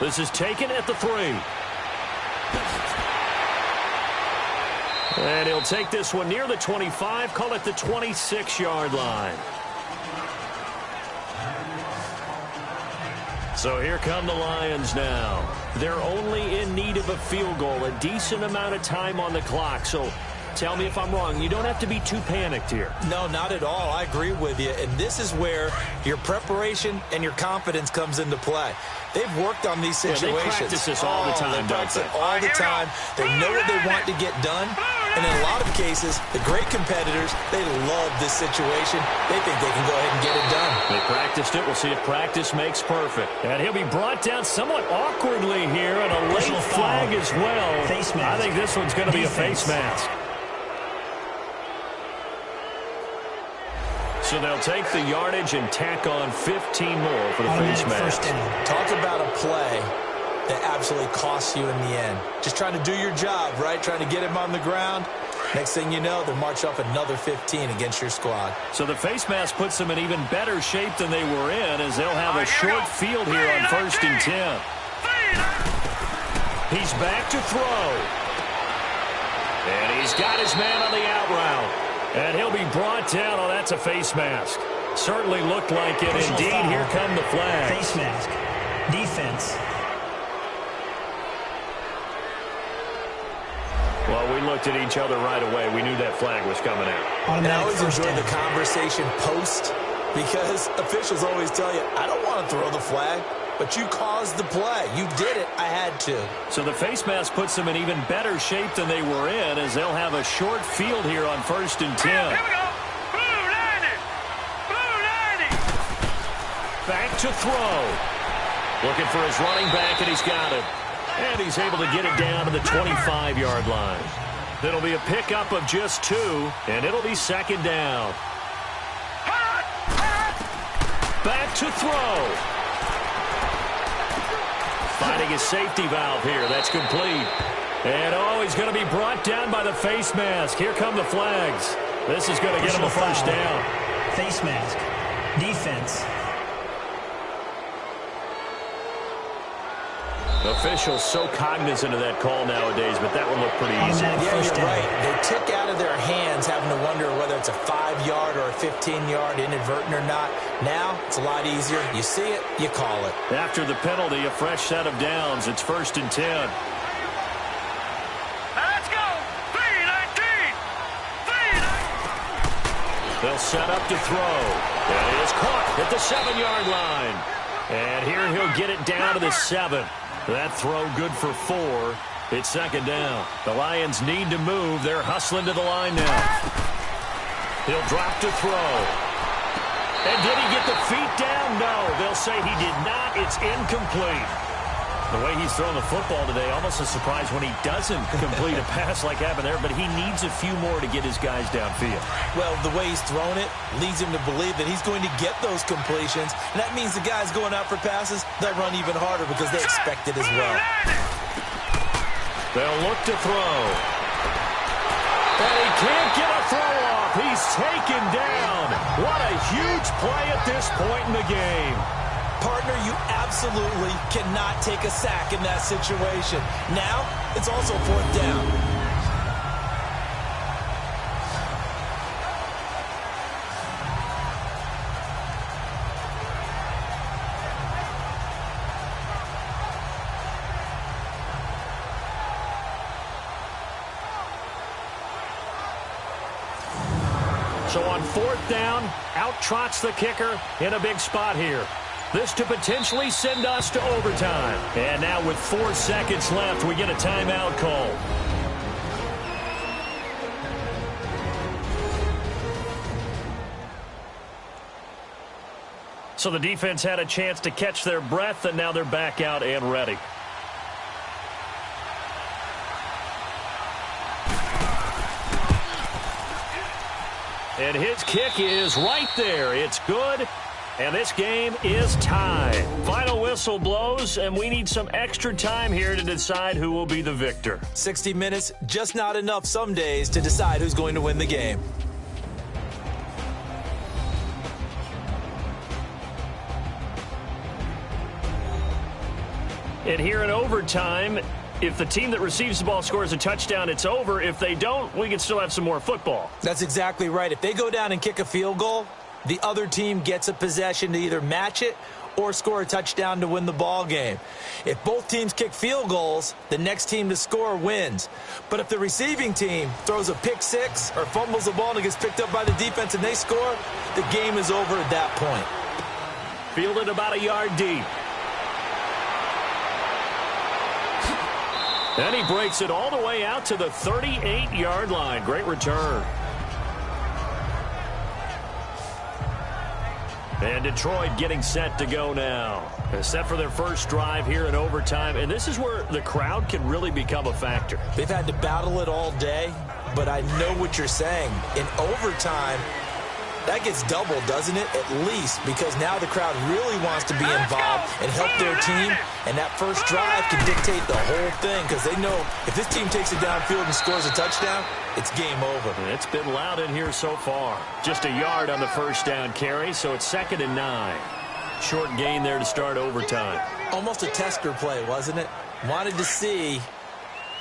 This is taken at the 3. And he'll take this one near the 25, call it the 26-yard line. So here come the Lions now. They're only in need of a field goal, a decent amount of time on the clock. So tell me if I'm wrong. You don't have to be too panicked here. No, not at all. I agree with you. And this is where your preparation and your confidence comes into play. They've worked on these situations. Yeah, they practice this all the time, they practice it all the time. They know what they want to get done. And in a lot of cases, the great competitors, they love this situation. They think they can go ahead and get it done. They practiced it. We'll see if practice makes perfect. And he'll be brought down somewhat awkwardly here, and a late flag as well. Face mask. I think this one's going to be a face mask. So they'll take the yardage and tack on 15 more for the face mask. Talk about a play that absolutely costs you in the end. Just trying to do your job, right? Trying to get him on the ground. Next thing you know, they'll march up another 15 against your squad. So the face mask puts them in even better shape than they were in, as they'll have a short field here on 1st and 10. He's back to throw. And he's got his man on the out route. And he'll be brought down. Oh, that's a face mask. Certainly looked like it. Indeed, here come the flags. Face mask. Defense. Well, we looked at each other right away. We knew that flag was coming out. And I Automatic always first enjoy down. the conversation post, because officials always tell you, I don't want to throw the flag, but you caused the play. You did it. I had to. So the face mask puts them in even better shape than they were in, as they'll have a short field here on 1st and 10. Here we go. Blue 90. Blue 90. Back to throw. Looking for his running back, and he's got it. And he's able to get it down to the 25-yard line. It'll be a pickup of just 2, and it'll be 2nd down. Back to throw. Finding his safety valve here. That's complete. And, he's going to be brought down by the face mask. Here come the flags. This is going to get him a first down. Face mask. Defense. Officials so cognizant of that call nowadays, but that one looked pretty easy. Automatic Yeah, first you're down. right. They took out of their hands having to wonder whether it's a 5-yard or a 15-yard inadvertent or not. Now, it's a lot easier. You see it, you call it. After the penalty, a fresh set of downs. It's 1st and 10. Let's go. 319. 319. They'll set up to throw. And it is caught at the 7-yard line. And here he'll get it down to the 7. That throw good for 4. It's 2nd down. The Lions need to move. They're hustling to the line now. He'll drop to throw. And did he get the feet down? No. They'll say he did not. It's incomplete. The way he's throwing the football today, almost a surprise when he doesn't complete a pass like happened there, but he needs a few more to get his guys downfield. Well, the way he's thrown it leads him to believe that he's going to get those completions. And that means the guys going out for passes, they'll run even harder because they expect it as well. They'll look to throw. And he can't get a throw off. He's taken down. What a huge play at this point in the game. Partner, you absolutely cannot take a sack in that situation. Now, it's also 4th down. So on 4th down, out trots the kicker in a big spot here. This to potentially send us to overtime. And now with 4 seconds left, we get a timeout call. So the defense had a chance to catch their breath, and now they're back out and ready. And his kick is right there. It's good. And this game is tied. Final whistle blows, and we need some extra time here to decide who will be the victor. 60 minutes, just not enough some days to decide who's going to win the game. And here in overtime, if the team that receives the ball scores a touchdown, it's over. If they don't, we can still have some more football. That's exactly right. If they go down and kick a field goal, the other team gets a possession to either match it or score a touchdown to win the ball game. If both teams kick field goals, the next team to score wins. But if the receiving team throws a pick six or fumbles the ball and it gets picked up by the defense and they score, the game is over at that point. Fielded about a yard deep. And he breaks it all the way out to the 38-yard line. Great return. And Detroit getting set to go now. They're set for their first drive here in overtime. And this is where the crowd can really become a factor. They've had to battle it all day, but I know what you're saying. In overtime, that gets doubled, doesn't it? At least, because now the crowd really wants to be involved and help their team. And that first drive can dictate the whole thing because they know if this team takes it downfield and scores a touchdown, it's game over. It's been loud in here so far. Just a yard on the first down carry, so it's 2nd and 9. Short gain there to start overtime. Almost a tester play, wasn't it? Wanted to see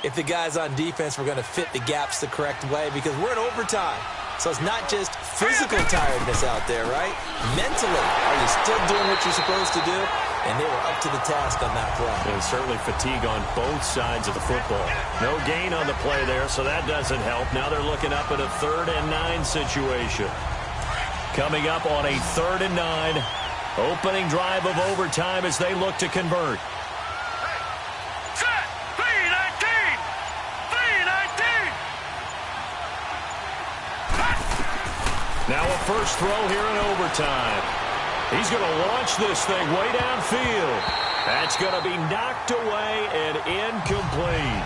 if the guys on defense were going to fit the gaps the correct way because we're in overtime. So it's not just physical tiredness out there, right? Mentally, are you still doing what you're supposed to do? And they were up to the task on that play. And certainly fatigue on both sides of the football. No gain on the play there, so that doesn't help. Now they're looking up at a 3rd and 9 situation. Coming up on a 3rd and 9. Opening drive of overtime as they look to convert. Set. 3-19. 3-19. Now a first throw here in overtime. He's going to launch this thing way downfield. That's going to be knocked away and incomplete.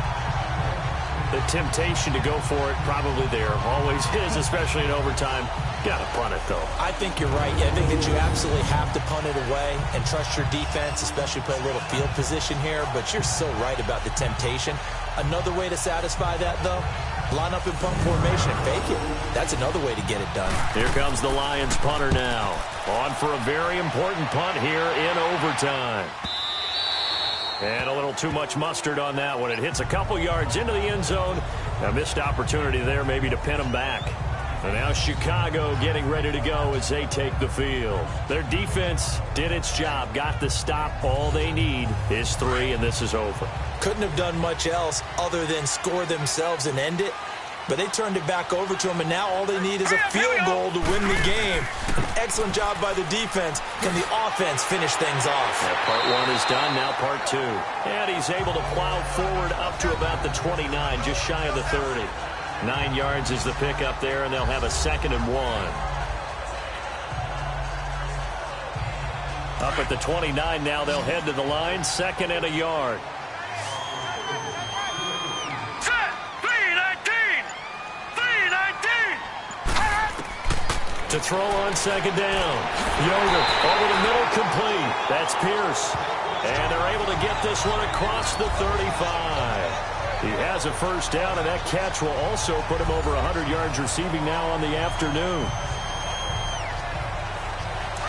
The temptation to go for it probably there. Always is, especially in overtime. Got to punt it, though. I think you're right. I think that you absolutely have to punt it away and trust your defense, especially play a little field position here. But you're so right about the temptation. Another way to satisfy that, though, line up in punt formation and fake it. That's another way to get it done. Here comes the Lions punter now. On for a very important punt here in overtime. And a little too much mustard on that one. It hits a couple yards into the end zone. A missed opportunity there maybe to pin them back. And now Chicago getting ready to go as they take the field. Their defense did its job, got the stop. All they need is 3, and this is over. Couldn't have done much else other than score themselves and end it. But they turned it back over to them, and now all they need is a field goal to win the game. An excellent job by the defense. Can the offense finish things off? Yeah, part 1 is done, now part 2. And he's able to plow forward up to about the 29, just shy of the 30. 9 yards is the pickup there, and they'll have a 2nd and 1. Up at the 29 now, they'll head to the line, 2nd and a yard. To throw on 2nd down. Yoder over the middle, complete. That's Pierce. And they're able to get this one across the 35. He has a first down, and that catch will also put him over 100 yards receiving now on the afternoon.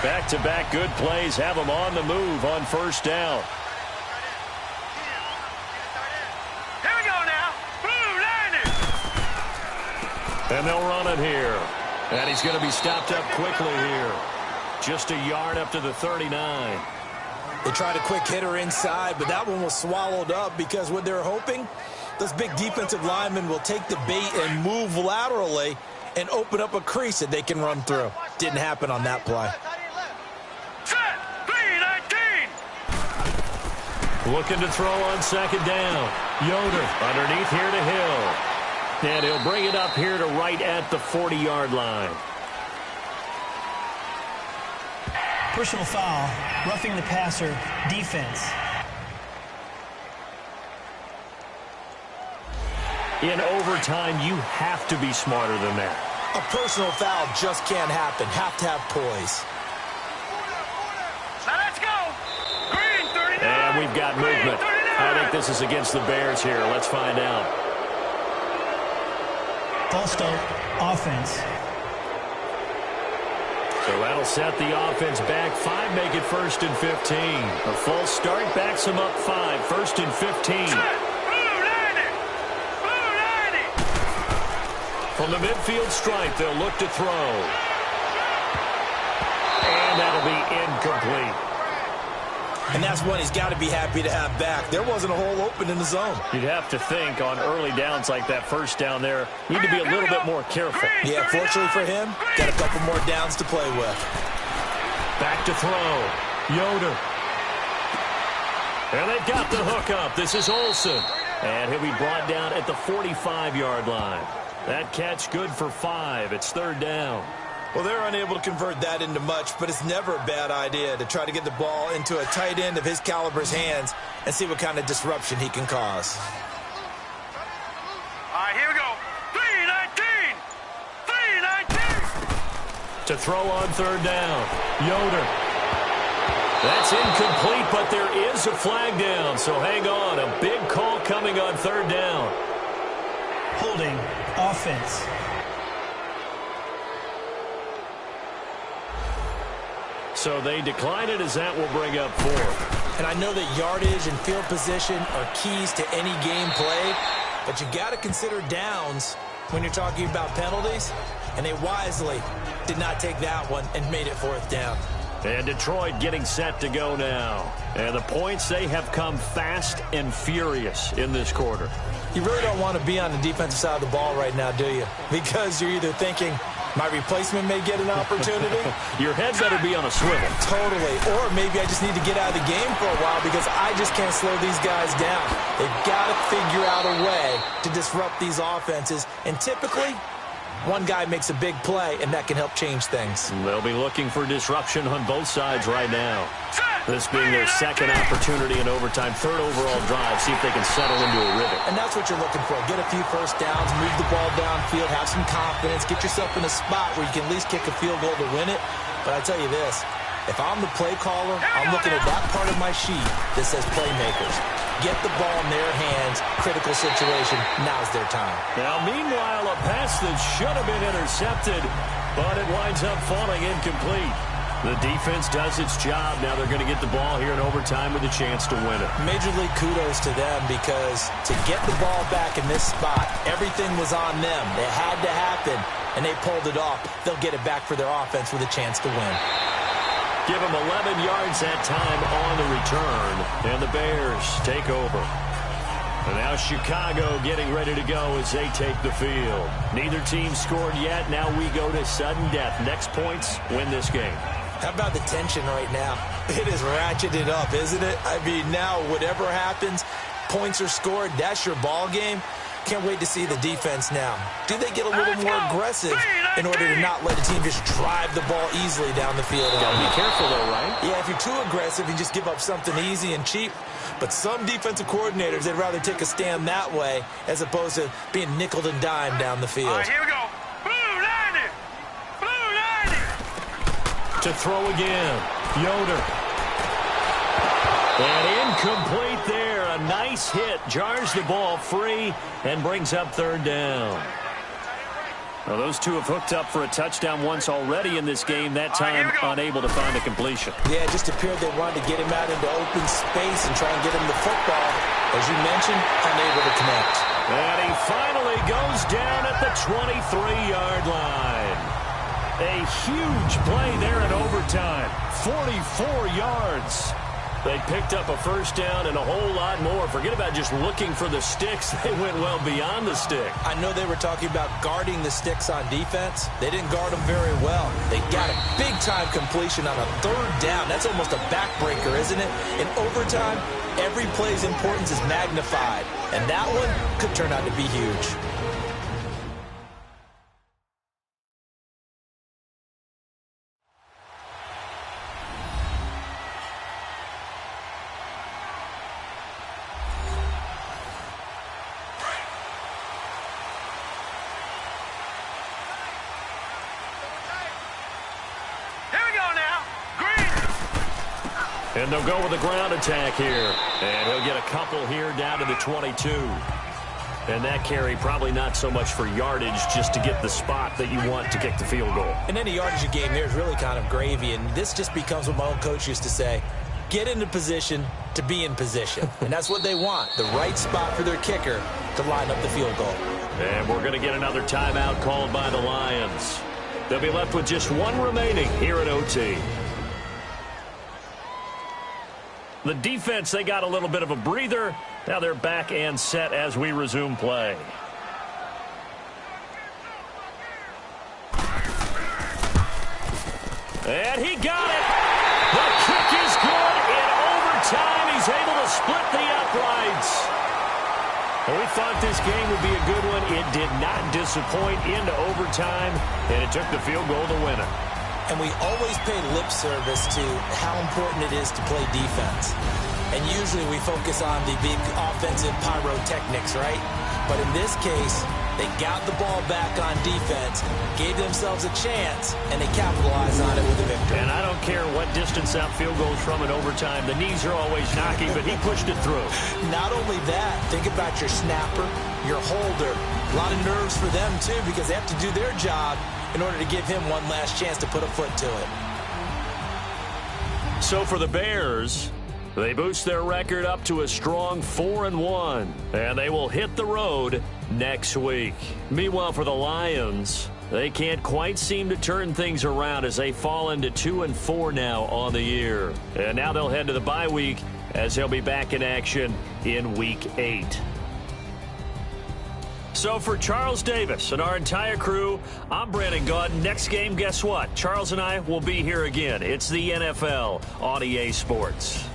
Back-to-back good plays have him on the move on first down. Here we go now. Blue Niners. And they'll run it here. And he's going to be stopped up quickly here. Just a yard up to the 39. They tried a quick hitter inside, but that one was swallowed up because what they're hoping, those big defensive linemen will take the bait and move laterally and open up a crease that they can run through. Didn't happen on that play. Set. 3-19. Looking to throw on 2nd down. Yoder underneath here to Hill. And he'll bring it up here to right at the 40-yard line. Personal foul, roughing the passer, defense. In overtime, you have to be smarter than that. A personal foul just can't happen. Have to have poise. Now let's go. Green 39. And we've got movement. Green 39. I think this is against the Bears here. Let's find out. False start, offense. So that'll set the offense back 5, make it 1st and 15. A false start backs him up 5, 1st and 15. From the midfield stripe, they'll look to throw. And that'll be incomplete. And that's one he's got to be happy to have back. There wasn't a hole open in the zone. You'd have to think on early downs like that first down there, need to be a little bit more careful. Yeah, fortunately for him, got a couple more downs to play with. Back to throw. Yoder. And they've got the hook up. This is Olsen. And he'll be brought down at the 45-yard line. That catch good for 5. It's 3rd down. Well, they're unable to convert that into much, but it's never a bad idea to try to get the ball into a tight end of his caliber's hands and see what kind of disruption he can cause. All right, here we go. 3-19. 3-19. To throw on 3rd down. Yoder. That's incomplete, but there is a flag down, so hang on. A big call coming on 3rd down. Holding, offense. So they decline it as that will bring up 4th. And I know that yardage and field position are keys to any game played, but you got to consider downs when you're talking about penalties, and they wisely did not take that one and made it 4th down. And Detroit getting set to go now. And the points, they have come fast and furious in this quarter. You really don't want to be on the defensive side of the ball right now, do you? Because you're either thinking, my replacement may get an opportunity. Your head better be on a swivel. Totally. Or maybe I just need to get out of the game for a while because I just can't slow these guys down. They've got to figure out a way to disrupt these offenses. And typically, one guy makes a big play, and that can help change things. They'll be looking for disruption on both sides right now. This being their second opportunity in overtime, 3rd overall drive, see if they can settle into a rhythm. And that's what you're looking for. Get a few first downs, move the ball downfield, have some confidence, get yourself in a spot where you can at least kick a field goal to win it. But I tell you this, if I'm the play caller, I'm looking at that part of my sheet that says playmakers. Get the ball in their hands, critical situation, now's their time. Now, meanwhile, a pass that should have been intercepted, but it winds up falling incomplete. The defense does its job. Now they're going to get the ball here in overtime with a chance to win it. Major league kudos to them because to get the ball back in this spot, everything was on them. It had to happen, and they pulled it off. They'll get it back for their offense with a chance to win. Give them 11 yards that time on the return, and the Bears take over. And now Chicago getting ready to go as they take the field. Neither team scored yet. Now we go to sudden death. Next points win this game. How about the tension right now? It is ratcheted up, isn't it? I mean, now whatever happens, points are scored, that's your ball game. Can't wait to see the defense now. Do they get a little more aggressive in order to not let a team just drive the ball easily down the field? Gotta be careful though, right? Yeah, if you're too aggressive, you just give up something easy and cheap. But some defensive coordinators, they'd rather take a stand that way as opposed to being nickeled and dimed down the field. All right, here we go. Blue 90. Blue 90. To throw again. Yoder. And incomplete there. A nice hit. Jars the ball free and brings up 3rd down. Well, those two have hooked up for a touchdown once already in this game. That time unable to find a completion. Yeah, it just appeared they wanted to get him out into open space and try and get him the football. As you mentioned, unable to connect. And he finally goes down at the 23-yard line. A huge play there in overtime. 44 yards. They picked up a first down and a whole lot more. Forget about just looking for the sticks. They went well beyond the stick. I know they were talking about guarding the sticks on defense. They didn't guard them very well. They got a big-time completion on a 3rd down. That's almost a backbreaker, isn't it? In overtime, every play's importance is magnified. And that one could turn out to be huge. And they'll go with a ground attack here. And he'll get a couple here down to the 22. And that carry probably not so much for yardage, just to get the spot that you want to kick the field goal. In any yardage game, there's really kind of gravy. And this just becomes what my old coach used to say. Get into position to be in position. And that's what they want. The right spot for their kicker to line up the field goal. And we're going to get another timeout called by the Lions. They'll be left with just one remaining here at OT. The defense, they got a little bit of a breather. Now they're back and set as we resume play. And he got it. The kick is good in overtime. He's able to split the uprights. Well, we thought this game would be a good one. It did not disappoint into overtime, and it took the field goal to win it. And we always pay lip service to how important it is to play defense. And usually we focus on the big offensive pyrotechnics, right? But in this case, they got the ball back on defense, gave themselves a chance, and they capitalized on it with a victory. And I don't care what distance that field goes from in overtime. The knees are always knocking, but he pushed it through. Not only that, think about your snapper, your holder. A lot of nerves for them, too, because they have to do their job in order to give him one last chance to put a foot to it. So for the Bears, they boost their record up to a strong 4-1, and they will hit the road next week. Meanwhile, for the Lions, they can't quite seem to turn things around as they fall into 2-4 now on the year. And now they'll head to the bye week as they'll be back in action in Week 8. So for Charles Davis and our entire crew, I'm Brandon Gaudin. Next game, guess what? Charles and I will be here again. It's the NFL on EA Sports.